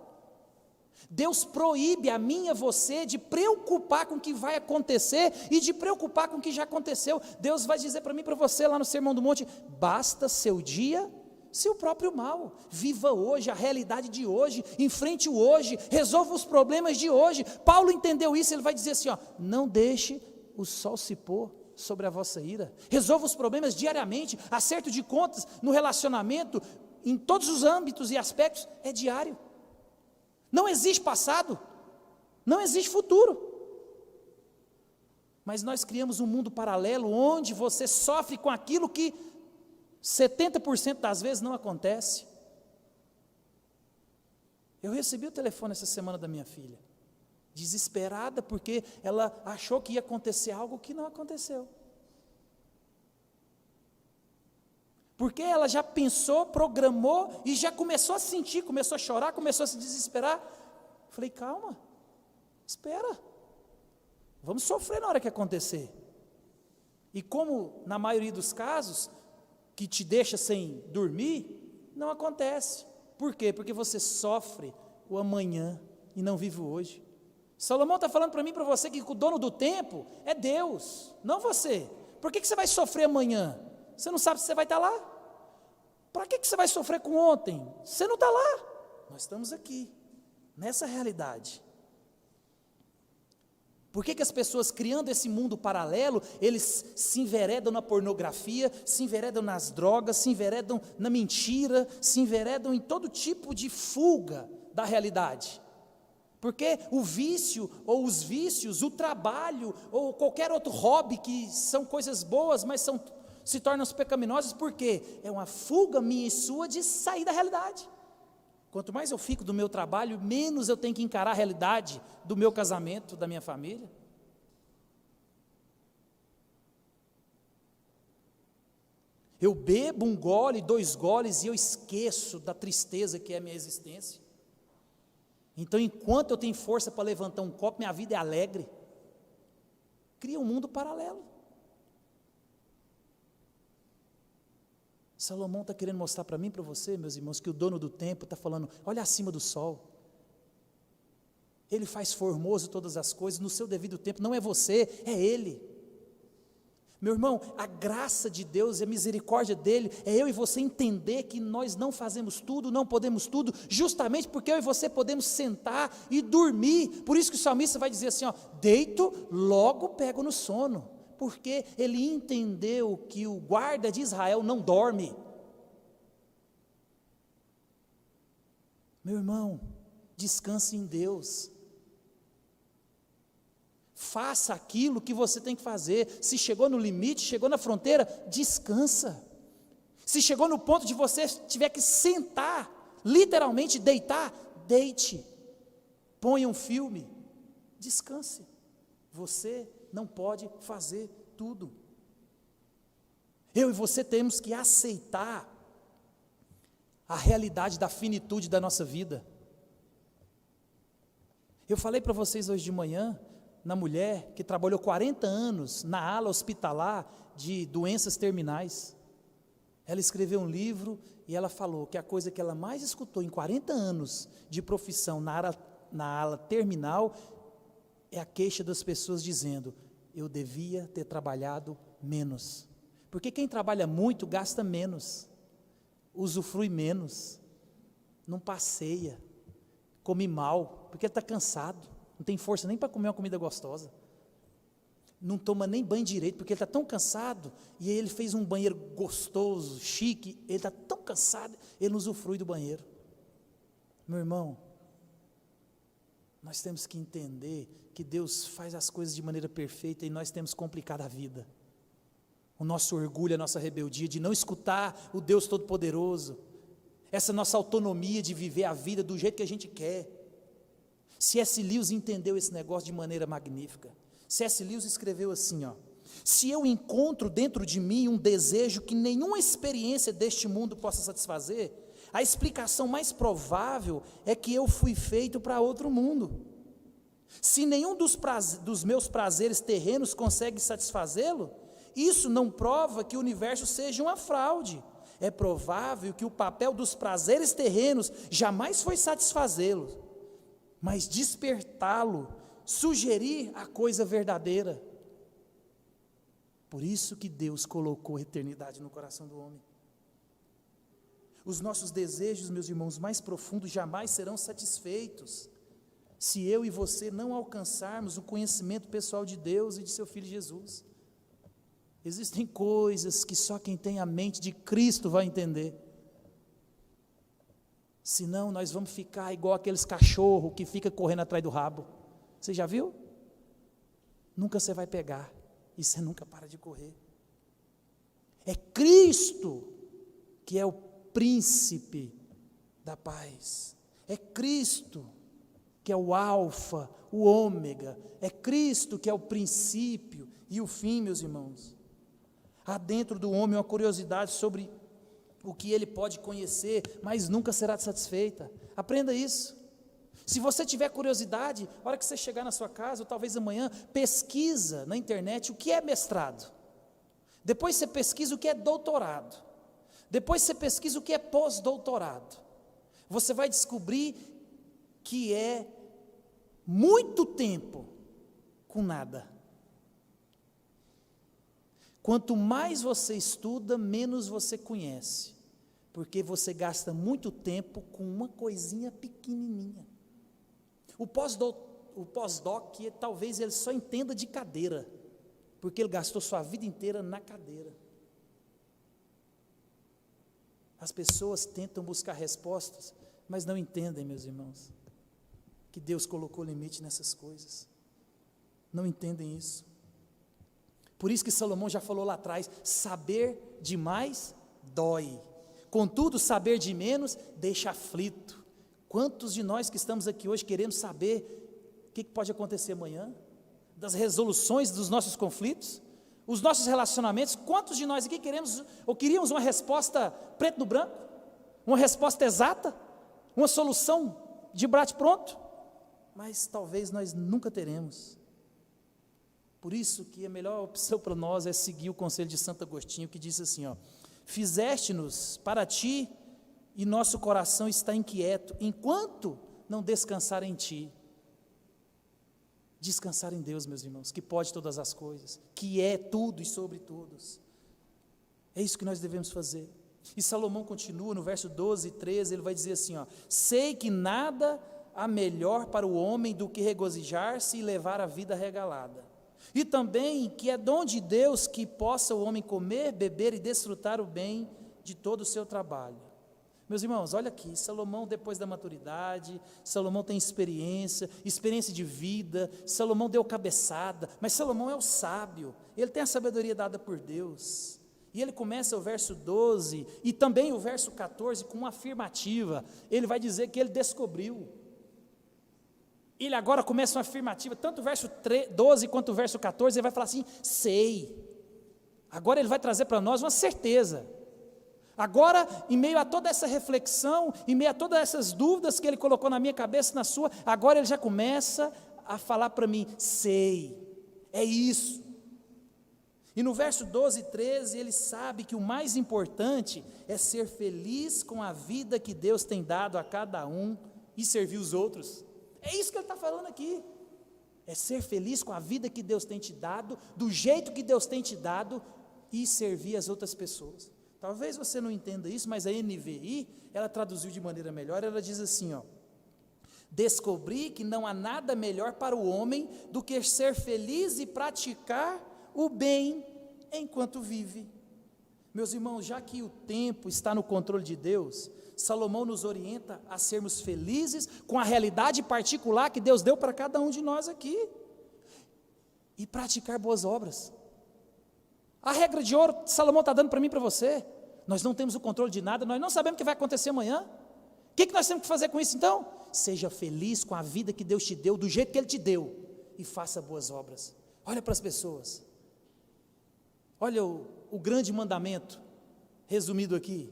Deus proíbe a mim e a você de preocupar com o que vai acontecer e de preocupar com o que já aconteceu. Deus vai dizer para mim e para você lá no Sermão do Monte: basta seu dia, seu próprio mal. Viva hoje, a realidade de hoje, enfrente o hoje, resolva os problemas de hoje. Paulo entendeu isso, ele vai dizer assim, não deixe o sol se pôr sobre a vossa ira, resolva os problemas diariamente, acerto de contas no relacionamento, em todos os âmbitos e aspectos, é diário. Não existe passado, não existe futuro, mas nós criamos um mundo paralelo, onde você sofre com aquilo que 70% das vezes não acontece. Eu recebi o telefone essa semana da minha filha, desesperada porque ela achou que ia acontecer algo que não aconteceu. Porque ela já pensou, programou e já começou a sentir, começou a chorar, começou a se desesperar. Falei, calma, espera. Vamos sofrer na hora que acontecer. E como na maioria dos casos, que te deixa sem dormir, não acontece. Por quê? Porque você sofre o amanhã e não vive o hoje. Salomão está falando para mim e para você que o dono do tempo é Deus, não você. Por que você vai sofrer amanhã? Você não sabe se você vai estar lá? Para que você vai sofrer com ontem? Você não está lá. Nós estamos aqui, nessa realidade. Por que as pessoas, criando esse mundo paralelo, eles se enveredam na pornografia, se enveredam nas drogas, se enveredam na mentira, se enveredam em todo tipo de fuga da realidade? Porque o vício, ou os vícios, o trabalho, ou qualquer outro hobby, que são coisas boas, mas se tornam pecaminosas, por quê? É uma fuga minha e sua de sair da realidade. Quanto mais eu fico do meu trabalho, menos eu tenho que encarar a realidade do meu casamento, da minha família. Eu bebo um gole, 2 goles e eu esqueço da tristeza que é a minha existência. Então, enquanto eu tenho força para levantar um copo, minha vida é alegre. Cria um mundo paralelo. Salomão está querendo mostrar para mim e para você, meus irmãos, que o dono do tempo está falando, olha acima do sol. Ele faz formoso todas as coisas, no seu devido tempo, não é você, é Ele. Meu irmão, a graça de Deus e a misericórdia dEle, é eu e você entender que nós não fazemos tudo, não podemos tudo, justamente porque eu e você podemos sentar e dormir. Por isso que o salmista vai dizer assim, ó, deito, logo pego no sono. Porque ele entendeu que o guarda de Israel não dorme. Meu irmão, descanse em Deus. Faça aquilo que você tem que fazer. Se chegou no limite, chegou na fronteira, descansa. Se chegou no ponto de você tiver que sentar, literalmente deitar, deite. Ponha um filme, descanse. Você não pode fazer tudo. Eu e você temos que aceitar a realidade da finitude da nossa vida. Eu falei para vocês hoje de manhã, na mulher que trabalhou 40 anos na ala hospitalar de doenças terminais. Ela escreveu um livro e ela falou que a coisa que ela mais escutou em 40 anos de profissão na ala terminal é a queixa das pessoas dizendo, eu devia ter trabalhado menos. Porque quem trabalha muito gasta menos, usufrui menos, não passeia, come mal, porque ele está cansado, não tem força nem para comer uma comida gostosa, não toma nem banho direito, porque ele está tão cansado, e aí ele fez um banheiro gostoso, chique, ele está tão cansado, ele não usufrui do banheiro. Meu irmão, nós temos que entender que Deus faz as coisas de maneira perfeita e nós temos complicado a vida. O nosso orgulho, a nossa rebeldia de não escutar o Deus Todo-Poderoso, essa nossa autonomia de viver a vida do jeito que a gente quer. C.S. Lewis entendeu esse negócio de maneira magnífica. C.S. Lewis escreveu assim, ó, se eu encontro dentro de mim um desejo que nenhuma experiência deste mundo possa satisfazer, a explicação mais provável é que eu fui feito para outro mundo. Se nenhum dos meus prazeres terrenos consegue satisfazê-lo, isso não prova que o universo seja uma fraude. É provável que o papel dos prazeres terrenos jamais foi satisfazê-lo, mas despertá-lo, sugerir a coisa verdadeira. Por isso que Deus colocou a eternidade no coração do homem. Os nossos desejos, meus irmãos, mais profundos jamais serão satisfeitos se eu e você não alcançarmos o conhecimento pessoal de Deus e de seu Filho Jesus. Existem coisas que só quem tem a mente de Cristo vai entender. Senão nós vamos ficar igual aqueles cachorros que ficam correndo atrás do rabo. Você já viu? Nunca você vai pegar e você nunca para de correr. É Cristo que é o príncipe da paz. É Cristo que é o alfa, o ômega. É Cristo que é o princípio e o fim, meus irmãos. Há dentro do homem uma curiosidade sobre o que ele pode conhecer, mas nunca será satisfeita. Aprenda isso. Se você tiver curiosidade, na hora que você chegar na sua casa, ou talvez amanhã, pesquisa na internet o que é mestrado. Depois você pesquisa o que é doutorado. Depois você pesquisa o que é pós-doutorado. Você vai descobrir que é muito tempo com nada. Quanto mais você estuda, menos você conhece, porque você gasta muito tempo com uma coisinha pequenininha. O pós-doc, talvez ele só entenda de cadeira, porque ele gastou sua vida inteira na cadeira. As pessoas tentam buscar respostas, mas não entendem, meus irmãos, que Deus colocou limite nessas coisas. Não entendem isso. Por isso que Salomão já falou lá atrás, saber demais dói. Contudo, saber de menos deixa aflito. Quantos de nós que estamos aqui hoje queremos saber o que pode acontecer amanhã? Das resoluções dos nossos conflitos? Os nossos relacionamentos? Quantos de nós aqui queremos ou queríamos uma resposta preto no branco? Uma resposta exata? Uma solução de bate-pronto? Mas talvez nós nunca teremos. Por isso que a melhor opção para nós é seguir o conselho de Santo Agostinho, que diz assim, fizeste-nos para ti e nosso coração está inquieto, enquanto não descansar em ti. Descansar em Deus, meus irmãos, que pode todas as coisas, que é tudo e sobre todos. É isso que nós devemos fazer. E Salomão continua no verso 12 e 13, ele vai dizer assim, sei que nada há melhor para o homem do que regozijar-se e levar a vida regalada. E também que é dom de Deus que possa o homem comer, beber e desfrutar o bem de todo o seu trabalho. Meus irmãos, olha aqui, Salomão depois da maturidade, Salomão tem experiência de vida, Salomão deu cabeçada, mas Salomão é o sábio, ele tem a sabedoria dada por Deus. E ele começa o verso 12 e também o verso 14 com uma afirmativa, ele vai dizer que ele descobriu. Ele agora começa uma afirmativa, tanto o verso 12 quanto o verso 14, ele vai falar assim, sei. Agora ele vai trazer para nós uma certeza. Agora, em meio a toda essa reflexão, em meio a todas essas dúvidas que ele colocou na minha cabeça e na sua, agora ele já começa a falar para mim, sei, é isso. E no verso 12 e 13, ele sabe que o mais importante é ser feliz com a vida que Deus tem dado a cada um e servir os outros. É isso que ele está falando aqui, é ser feliz com a vida que Deus tem te dado, do jeito que Deus tem te dado e servir as outras pessoas. Talvez você não entenda isso, mas a NVI, ela traduziu de maneira melhor, ela diz assim, descobri que não há nada melhor para o homem do que ser feliz e praticar o bem enquanto vive. Meus irmãos, já que o tempo está no controle de Deus, Salomão nos orienta a sermos felizes com a realidade particular que Deus deu para cada um de nós aqui, e praticar boas obras. A regra de ouro, Salomão está dando para mim e para você, nós não temos o controle de nada, nós não sabemos o que vai acontecer amanhã, o que nós temos que fazer com isso então? Seja feliz com a vida que Deus te deu, do jeito que Ele te deu, e faça boas obras. Olha para as pessoas, olha o grande mandamento, resumido aqui,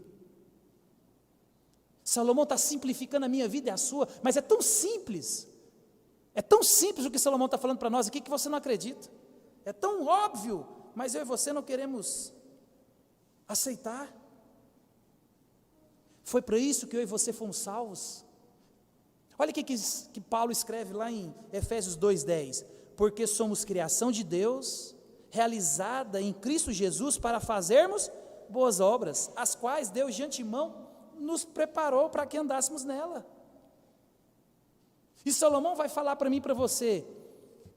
Salomão está simplificando a minha vida e a sua, mas é tão simples o que Salomão está falando para nós aqui, que você não acredita, é tão óbvio, mas eu e você não queremos aceitar. Foi para isso que eu e você fomos salvos. Olha o que Paulo escreve lá em Efésios 2:10, porque somos criação de Deus, realizada em Cristo Jesus para fazermos boas obras, as quais Deus de antemão nos preparou para que andássemos nela. E Salomão vai falar para mim e para você,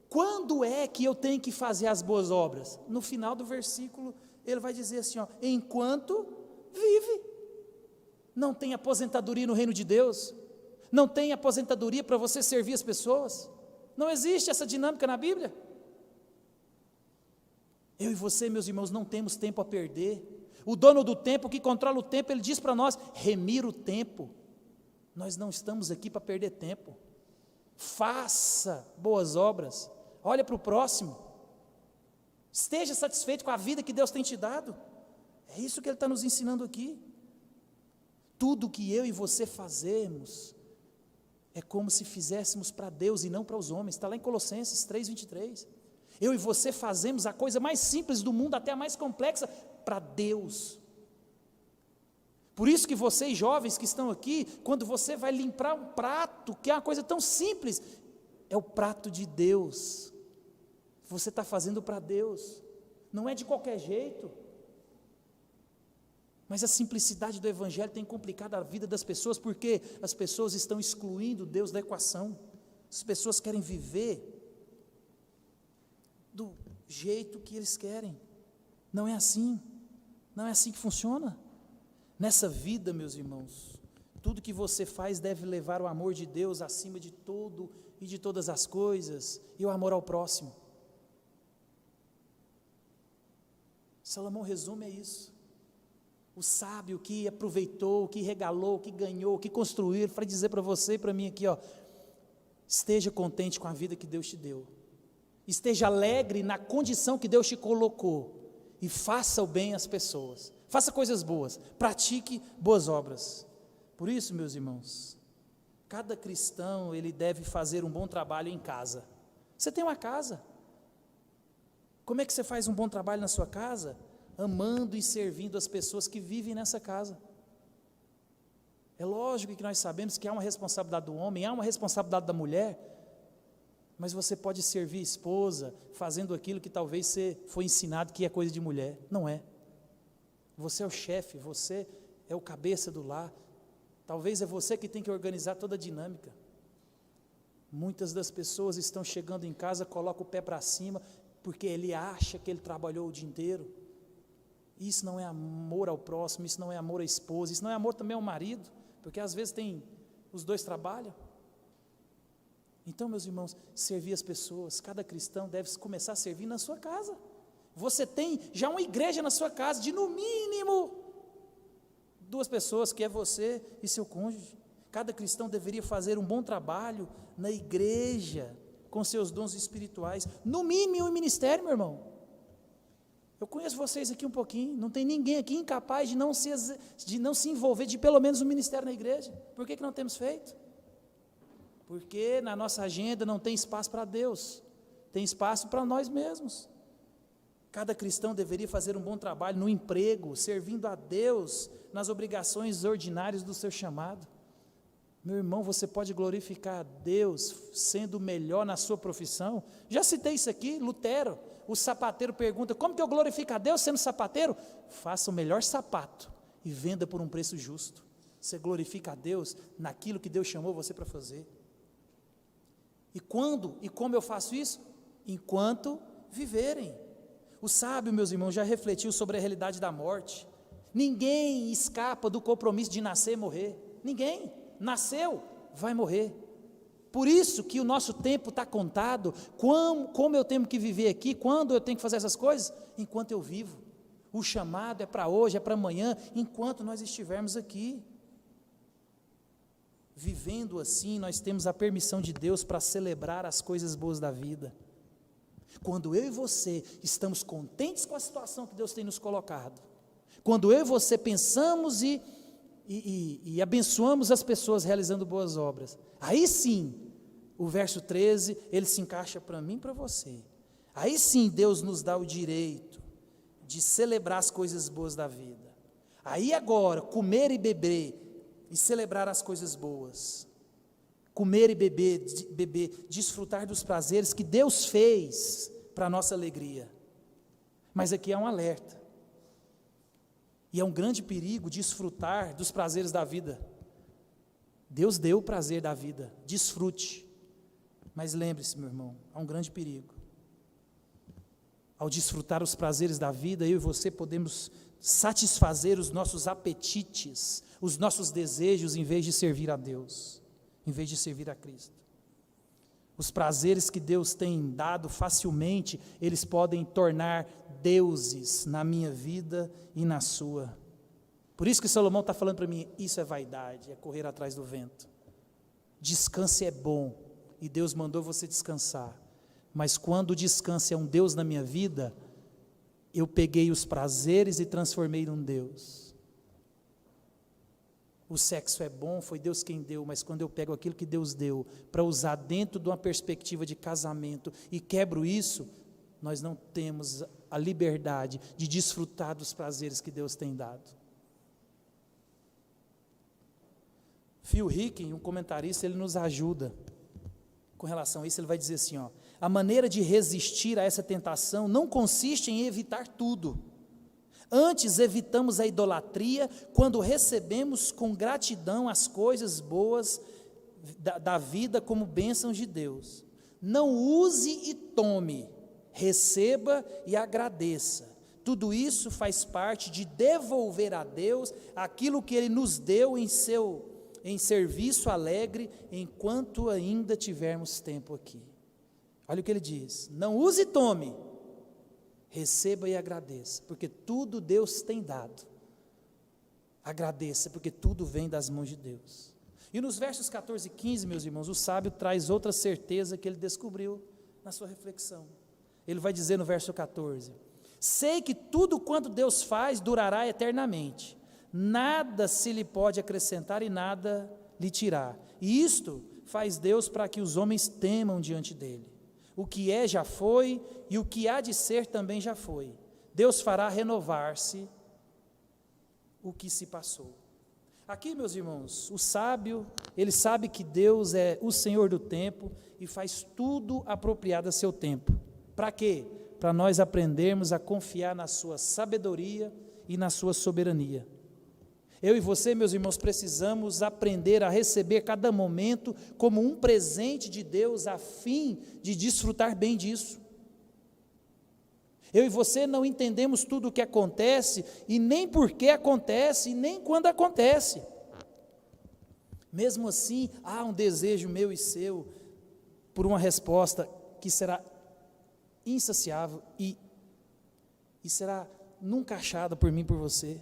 quando é que eu tenho que fazer as boas obras? No final do versículo, ele vai dizer assim, enquanto vive. Não tem aposentadoria no reino de Deus, não tem aposentadoria para você servir as pessoas, não existe essa dinâmica na Bíblia. Eu e você, meus irmãos, não temos tempo a perder. O dono do tempo, que controla o tempo, ele diz para nós, remir o tempo. Nós não estamos aqui para perder tempo. Faça boas obras, olha para o próximo, esteja satisfeito com a vida que Deus tem te dado. É isso que ele está nos ensinando aqui. Tudo que eu e você fazemos é como se fizéssemos para Deus e não para os homens. Está lá em Colossenses 3:23. Eu e você fazemos a coisa mais simples do mundo, até a mais complexa, para Deus. Por isso que vocês jovens que estão aqui, quando você vai limpar um prato, que é uma coisa tão simples, é o prato de Deus. Você está fazendo para Deus, não é de qualquer jeito. Mas a simplicidade do Evangelho tem complicado a vida das pessoas, porque as pessoas estão excluindo Deus da equação. As pessoas querem viver do jeito que eles querem. Não é assim que funciona. Nessa vida, meus irmãos, tudo que você faz deve levar o amor de Deus acima de tudo e de todas as coisas, e o amor ao próximo. Salomão resume é isso. O sábio que aproveitou, que regalou, que ganhou, que construiu, ele vai dizer para você e para mim aqui, esteja contente com a vida que Deus te deu, esteja alegre na condição que Deus te colocou, e faça o bem às pessoas, faça coisas boas, pratique boas obras. Por isso, meus irmãos, cada cristão, ele deve fazer um bom trabalho em casa. Você tem uma casa, como é que você faz um bom trabalho na sua casa? Amando e servindo as pessoas que vivem nessa casa. É lógico que nós sabemos que há uma responsabilidade do homem, há uma responsabilidade da mulher, mas você pode servir a esposa, fazendo aquilo que talvez você foi ensinado que é coisa de mulher. Não é. Você é o chefe, você é o cabeça do lar, talvez é você que tem que organizar toda a dinâmica. Muitas das pessoas estão chegando em casa, colocam o pé para cima, porque ele acha que ele trabalhou o dia inteiro. Isso não é amor ao próximo, isso não é amor à esposa, isso não é amor também ao marido, porque às vezes os dois trabalham. Então, meus irmãos, servir as pessoas, cada cristão deve começar a servir na sua casa. Você tem já uma igreja na sua casa, de no mínimo 2 pessoas, que é você e seu cônjuge. Cada cristão deveria fazer um bom trabalho na igreja, com seus dons espirituais, no mínimo em ministério, meu irmão. Eu conheço vocês aqui um pouquinho, não tem ninguém aqui incapaz de não se envolver de pelo menos um ministério na igreja. Por que não temos feito? Porque na nossa agenda não tem espaço para Deus, tem espaço para nós mesmos. Cada cristão deveria fazer um bom trabalho no emprego, servindo a Deus nas obrigações ordinárias do seu chamado. Meu irmão, você pode glorificar a Deus sendo melhor na sua profissão. Já citei isso aqui, Lutero. O sapateiro pergunta, como que eu glorifico a Deus sendo sapateiro? Faça o melhor sapato e venda por um preço justo. Você glorifica a Deus naquilo que Deus chamou você para fazer. E quando e como eu faço isso? Enquanto viverem. O sábio, meus irmãos, já refletiu sobre a realidade da morte. Ninguém escapa do compromisso de nascer e morrer. Ninguém. Nasceu, vai morrer. Por isso que o nosso tempo está contado. Como eu tenho que viver aqui, quando eu tenho que fazer essas coisas? Enquanto eu vivo. O chamado é para hoje, é para amanhã, enquanto nós estivermos aqui. Vivendo assim, nós temos a permissão de Deus para celebrar as coisas boas da vida. Quando eu e você estamos contentes com a situação que Deus tem nos colocado, quando eu e você pensamos e abençoamos as pessoas realizando boas obras, aí sim, o verso 13, ele se encaixa para mim e para você. Aí sim Deus nos dá o direito de celebrar as coisas boas da vida. Aí agora, comer e beber e celebrar as coisas boas, comer e beber, desfrutar dos prazeres que Deus fez para a nossa alegria. Mas aqui é um alerta, e é um grande perigo desfrutar dos prazeres da vida. Deus deu o prazer da vida, desfrute, mas lembre-se, meu irmão, há um grande perigo. Ao desfrutar os prazeres da vida, eu e você podemos satisfazer os nossos apetites, os nossos desejos, em vez de servir a Deus, em vez de servir a Cristo. Os prazeres que Deus tem dado facilmente, eles podem tornar deuses na minha vida e na sua. Por isso que Salomão está falando para mim, isso é vaidade, é correr atrás do vento. Descanse é bom, e Deus mandou você descansar, mas quando o descanso é um Deus na minha vida, eu peguei os prazeres e transformei num Deus. o sexo é bom, foi Deus quem deu, mas quando eu pego aquilo que Deus deu para usar dentro de uma perspectiva de casamento e quebro isso, nós não temos a liberdade de desfrutar dos prazeres que Deus tem dado. Phil Hickin, um comentarista, ele nos ajuda com relação a isso. Ele vai dizer assim, a maneira de resistir a essa tentação não consiste em evitar tudo. Antes evitamos a idolatria quando recebemos com gratidão as coisas boas da vida como bênçãos de Deus. Não use e tome, receba e agradeça. Tudo isso faz parte de devolver a Deus aquilo que Ele nos deu em serviço alegre, enquanto ainda tivermos tempo aqui. Olha o que ele diz: não use e tome, receba e agradeça, porque tudo Deus tem dado. Agradeça, porque tudo vem das mãos de Deus. E nos versos 14 e 15, meus irmãos, o sábio traz outra certeza que ele descobriu na sua reflexão. Ele vai dizer no verso 14: sei que tudo quanto Deus faz durará eternamente, nada se lhe pode acrescentar e nada lhe tirar. E isto faz Deus para que os homens temam diante dele. O que é já foi, e o que há de ser também já foi. Deus fará renovar-se o que se passou. Aqui, meus irmãos, o sábio, ele sabe que Deus é o Senhor do tempo e faz tudo apropriado a seu tempo. Para quê? Para nós aprendermos a confiar na sua sabedoria e na sua soberania. Eu e você, meus irmãos, precisamos aprender a receber cada momento como um presente de Deus, a fim de desfrutar bem disso. Eu e você não entendemos tudo o que acontece, e nem por que acontece, e nem quando acontece. Mesmo assim, há um desejo meu e seu por uma resposta que será insaciável e será nunca achada por mim e por você.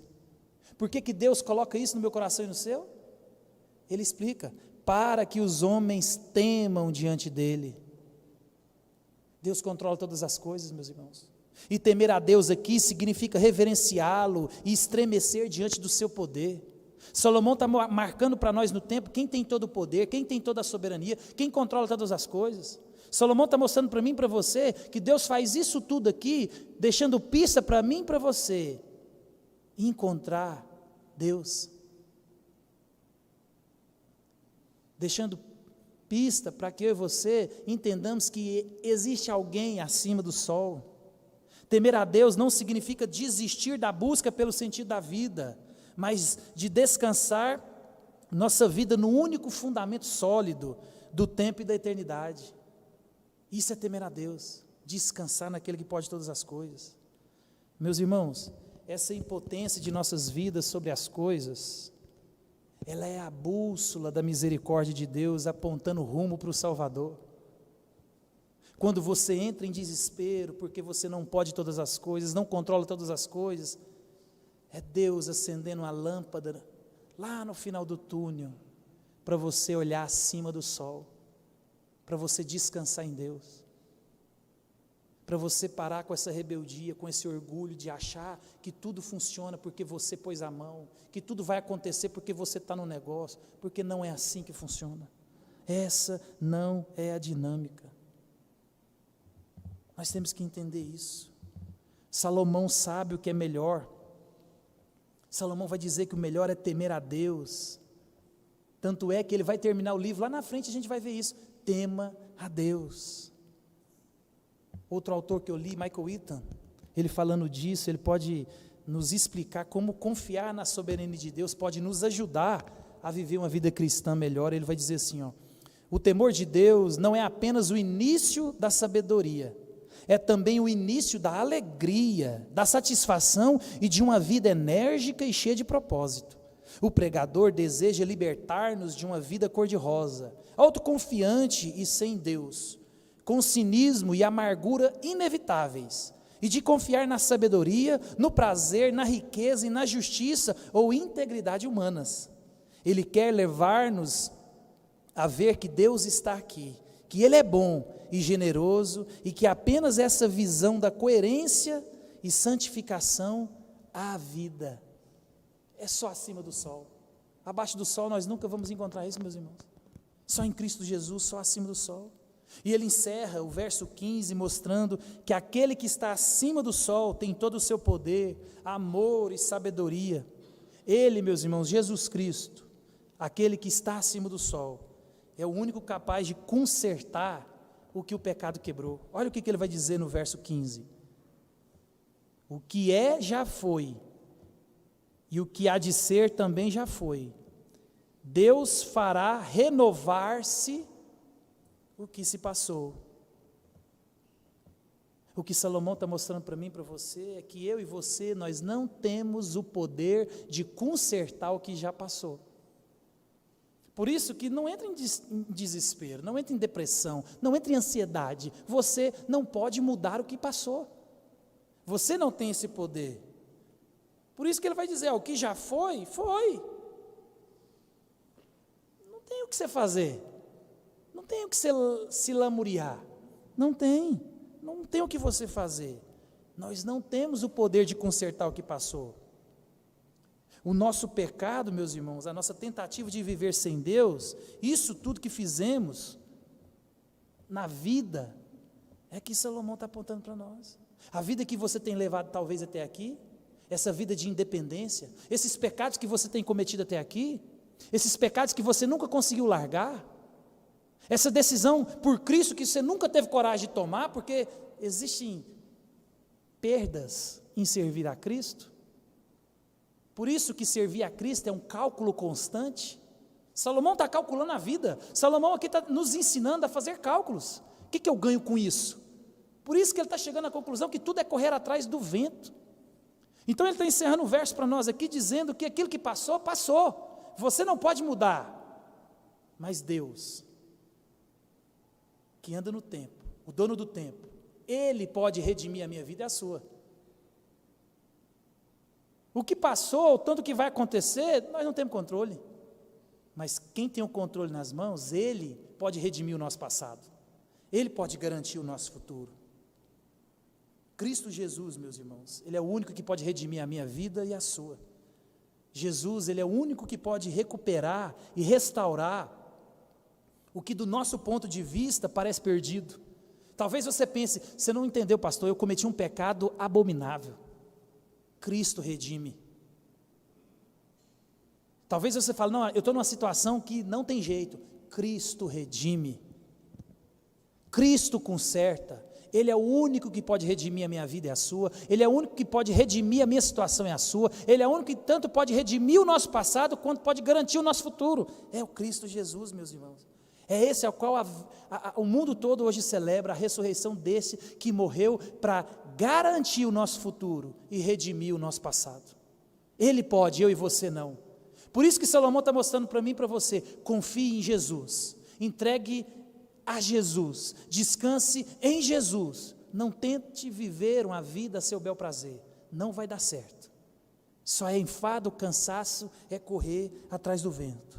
Por que Deus coloca isso no meu coração e no seu? Ele explica: para que os homens temam diante dele. Deus controla todas as coisas, meus irmãos. E temer a Deus aqui significa reverenciá-lo e estremecer diante do seu poder. Salomão está marcando para nós no tempo quem tem todo o poder, quem tem toda a soberania, quem controla todas as coisas. Salomão está mostrando para mim e para você que Deus faz isso tudo aqui, deixando pista para mim e para você encontrar Deus, deixando pista para que eu e você entendamos que existe alguém acima do sol. Temer a Deus não significa desistir da busca pelo sentido da vida, mas de descansar nossa vida no único fundamento sólido do tempo e da eternidade. Isso é temer a Deus, descansar naquele que pode todas as coisas. Meus irmãos, essa impotência de nossas vidas sobre as coisas, ela é a bússola da misericórdia de Deus apontando rumo para o Salvador. Quando você entra em desespero porque você não pode todas as coisas, não controla todas as coisas, é Deus acendendo a lâmpada lá no final do túnel para você olhar acima do sol, para você descansar em Deus. Para você parar com essa rebeldia, com esse orgulho de achar que tudo funciona porque você pôs a mão, que tudo vai acontecer porque você está no negócio, porque não é assim que funciona. Essa não é a dinâmica. Nós temos que entender isso. Salomão sabe o que é melhor. Salomão vai dizer que o melhor é temer a Deus. Tanto é que ele vai terminar o livro, lá na frente a gente vai ver isso. Tema a Deus. Outro autor que eu li, Michael Eaton, ele falando disso, ele pode nos explicar como confiar na soberania de Deus, pode nos ajudar a viver uma vida cristã melhor. Ele vai dizer assim, o temor de Deus não é apenas o início da sabedoria, é também o início da alegria, da satisfação e de uma vida enérgica e cheia de propósito. O pregador deseja libertar-nos de uma vida cor-de-rosa, autoconfiante e sem Deus, com cinismo e amargura inevitáveis, e de confiar na sabedoria, no prazer, na riqueza e na justiça ou integridade humanas. Ele quer levar-nos a ver que Deus está aqui, que Ele é bom e generoso, e que apenas essa visão da coerência e santificação há vida. É só acima do sol. Abaixo do sol nós nunca vamos encontrar isso, meus irmãos. Só em Cristo Jesus, só acima do sol. E ele encerra o verso 15 mostrando que aquele que está acima do sol tem todo o seu poder, amor e sabedoria. Ele, meus irmãos, Jesus Cristo, aquele que está acima do sol, é o único capaz de consertar o que o pecado quebrou. Olha o que ele vai dizer no verso 15. O que é, já foi, e o que há de ser também já foi. Deus fará renovar-se o que se passou. O que Salomão está mostrando para mim e para você é que eu e você, nós não temos o poder de consertar o que já passou. Por isso que não entre em desespero, não entre em depressão, não entre em ansiedade. Você não pode mudar o que passou. Você não tem esse poder. Por isso que ele vai dizer, o que já foi, foi. Não tem o que você fazer. Não tem o que você se lamuriar. Não tem o que você fazer. Nós não temos o poder de consertar o que passou. O nosso pecado, meus irmãos, a nossa tentativa de viver sem Deus, isso tudo que fizemos na vida, é que Salomão está apontando para nós. A vida que você tem levado talvez até aqui, essa vida de independência, esses pecados que você tem cometido até aqui, esses pecados que você nunca conseguiu largar, essa decisão por Cristo que você nunca teve coragem de tomar, porque existem perdas em servir a Cristo. Por isso que servir a Cristo é um cálculo constante. Salomão está calculando a vida. Salomão aqui está nos ensinando a fazer cálculos. O que eu ganho com isso? Por isso que ele está chegando à conclusão que tudo é correr atrás do vento. Então ele está encerrando o verso para nós aqui, dizendo que aquilo que passou, passou. Você não pode mudar. Mas Deus, que anda no tempo, o dono do tempo, Ele pode redimir a minha vida e a sua. O que passou, o tanto que vai acontecer, nós não temos controle. Mas quem tem o controle nas mãos, Ele pode redimir o nosso passado. Ele pode garantir o nosso futuro. Cristo Jesus, meus irmãos, Ele é o único que pode redimir a minha vida e a sua. Jesus, Ele é o único que pode recuperar e restaurar o que do nosso ponto de vista parece perdido. Talvez você pense, você não entendeu, pastor, eu cometi um pecado abominável. Cristo redime. Talvez você fale, não, eu estou numa situação que não tem jeito. Cristo redime. Cristo conserta. Ele é o único que pode redimir a minha vida e a sua. Ele é o único que pode redimir a minha situação e a sua. Ele é o único que tanto pode redimir o nosso passado, quanto pode garantir o nosso futuro. É o Cristo Jesus, meus irmãos. É esse ao qual o mundo todo hoje celebra, a ressurreição desse que morreu para garantir o nosso futuro e redimir o nosso passado. Ele pode, eu e você não. Por isso que Salomão está mostrando para mim e para você, confie em Jesus, entregue a Jesus, descanse em Jesus, não tente viver uma vida a seu bel prazer, não vai dar certo. Só é enfado, cansaço, é correr atrás do vento.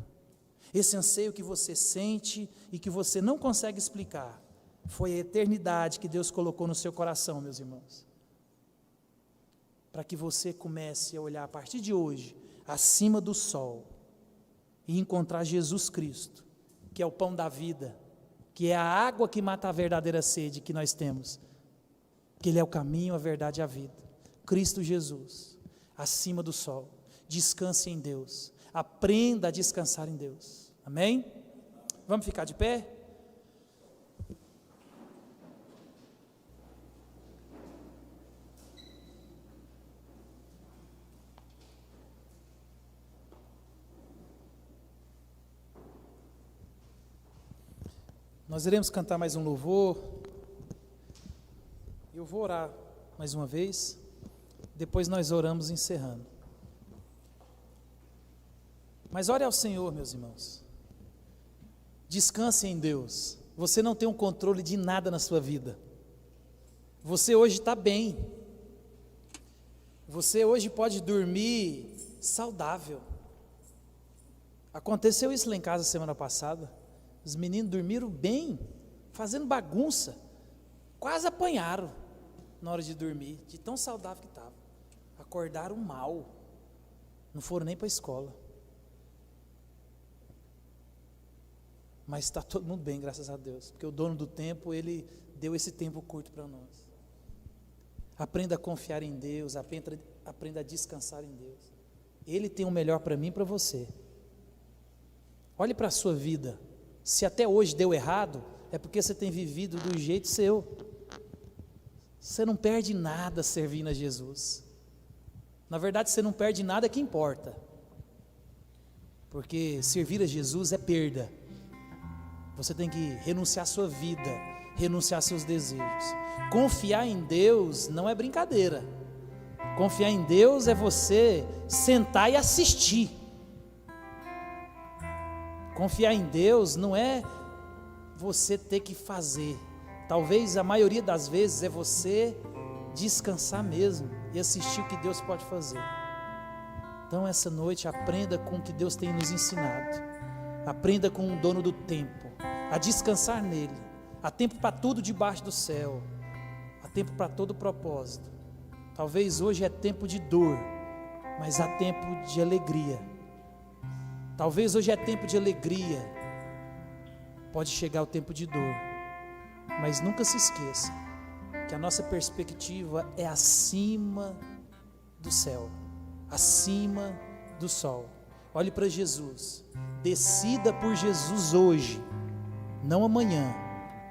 Esse anseio que você sente e que você não consegue explicar, foi a eternidade que Deus colocou no seu coração, meus irmãos. Para que você comece a olhar a partir de hoje, acima do sol, e encontrar Jesus Cristo, que é o pão da vida, que é a água que mata a verdadeira sede que nós temos, que Ele é o caminho, a verdade e a vida. Cristo Jesus, acima do sol, descanse em Deus. Aprenda a descansar em Deus. Amém? Vamos ficar de pé? Nós iremos cantar mais um louvor. Eu vou orar mais uma vez. Depois nós oramos encerrando. Mas ore ao Senhor, meus irmãos. Descanse em Deus. Você não tem um controle de nada na sua vida. Você hoje está bem. Você hoje pode dormir saudável. Aconteceu isso lá em casa semana passada. Os meninos dormiram bem, fazendo bagunça. Quase apanharam na hora de dormir, de tão saudável que estava. Acordaram mal. Não foram nem para a escola. mas está todo mundo bem, graças a Deus, porque o dono do tempo, Ele deu esse tempo curto para nós. Aprenda a confiar em Deus, aprenda a descansar em Deus. Ele tem o melhor para mim e para você. Olhe para a sua vida, se até hoje deu errado, é porque você tem vivido do jeito seu. Você não perde nada servindo a Jesus. Na verdade, você não perde nada que importa, porque servir a Jesus é perda. Você tem que renunciar à sua vida, renunciar aos seus desejos. Confiar em Deus não é brincadeira. Confiar em Deus é você sentar e assistir. Confiar em Deus não é você ter que fazer. Talvez a maioria das vezes é você descansar mesmo e assistir o que Deus pode fazer. Então essa noite aprenda com o que Deus tem nos ensinado. Aprenda com o dono do tempo a descansar nele. Há tempo para tudo debaixo do céu. Há tempo para todo propósito. Talvez hoje é tempo de dor, mas há tempo de alegria. Talvez hoje é tempo de alegria. Pode chegar o tempo de dor, mas nunca se esqueça que a nossa perspectiva é acima do céu, acima do sol. Olhe para Jesus, decida por Jesus hoje, não amanhã,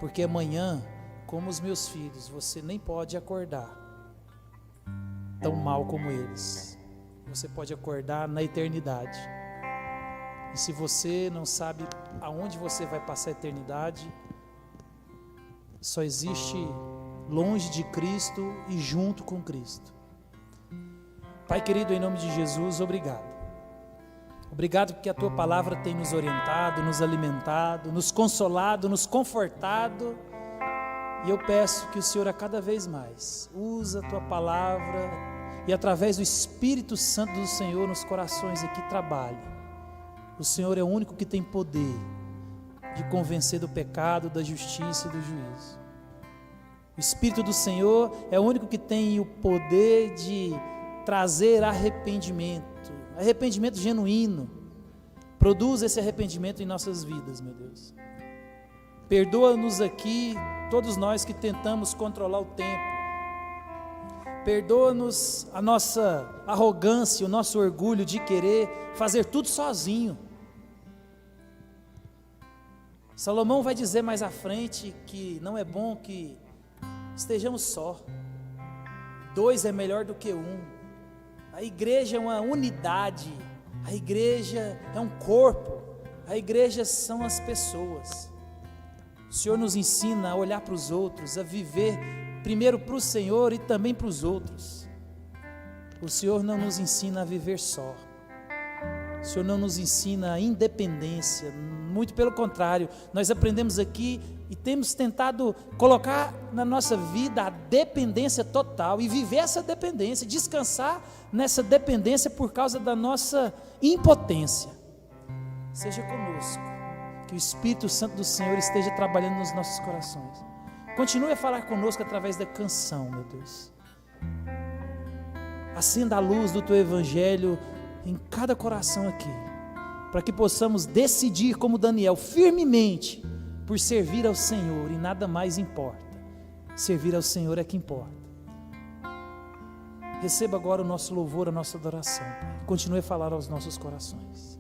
porque amanhã, como os meus filhos, você nem pode acordar tão mal como eles. Você pode acordar na eternidade. E se você não sabe aonde você vai passar a eternidade, só existe longe de Cristo e junto com Cristo. Pai querido, em nome de Jesus, obrigado. Obrigado porque a Tua palavra tem nos orientado, nos alimentado, nos consolado, nos confortado. E eu peço que o Senhor a cada vez mais use a Tua palavra e através do Espírito Santo do Senhor nos corações aqui trabalhe. O Senhor é o único que tem poder de convencer do pecado, da justiça e do juízo. O Espírito do Senhor é o único que tem o poder de trazer arrependimento, arrependimento genuíno. Produz esse arrependimento em nossas vidas, meu Deus. Perdoa-nos aqui, todos nós que tentamos controlar o tempo. Perdoa-nos a nossa arrogância, o nosso orgulho de querer fazer tudo sozinho. Salomão vai dizer mais à frente que não é bom que estejamos só. 2 é melhor do que 1. A igreja é uma unidade, a igreja é um corpo, a igreja são as pessoas. O Senhor nos ensina a olhar para os outros, a viver primeiro para o Senhor e também para os outros. O Senhor não nos ensina a viver só. O Senhor não nos ensina a independência, muito pelo contrário, nós aprendemos aqui e temos tentado colocar na nossa vida a dependência total e viver essa dependência, descansar nessa dependência por causa da nossa impotência. Seja conosco, que o Espírito Santo do Senhor esteja trabalhando nos nossos corações. Continue a falar conosco através da canção, meu Deus. Acenda a luz do Teu Evangelho em cada coração aqui, para que possamos decidir como Daniel, firmemente, por servir ao Senhor e nada mais importa. Servir ao Senhor é que importa. Receba agora o nosso louvor, a nossa adoração, Pai. Continue a falar aos nossos corações.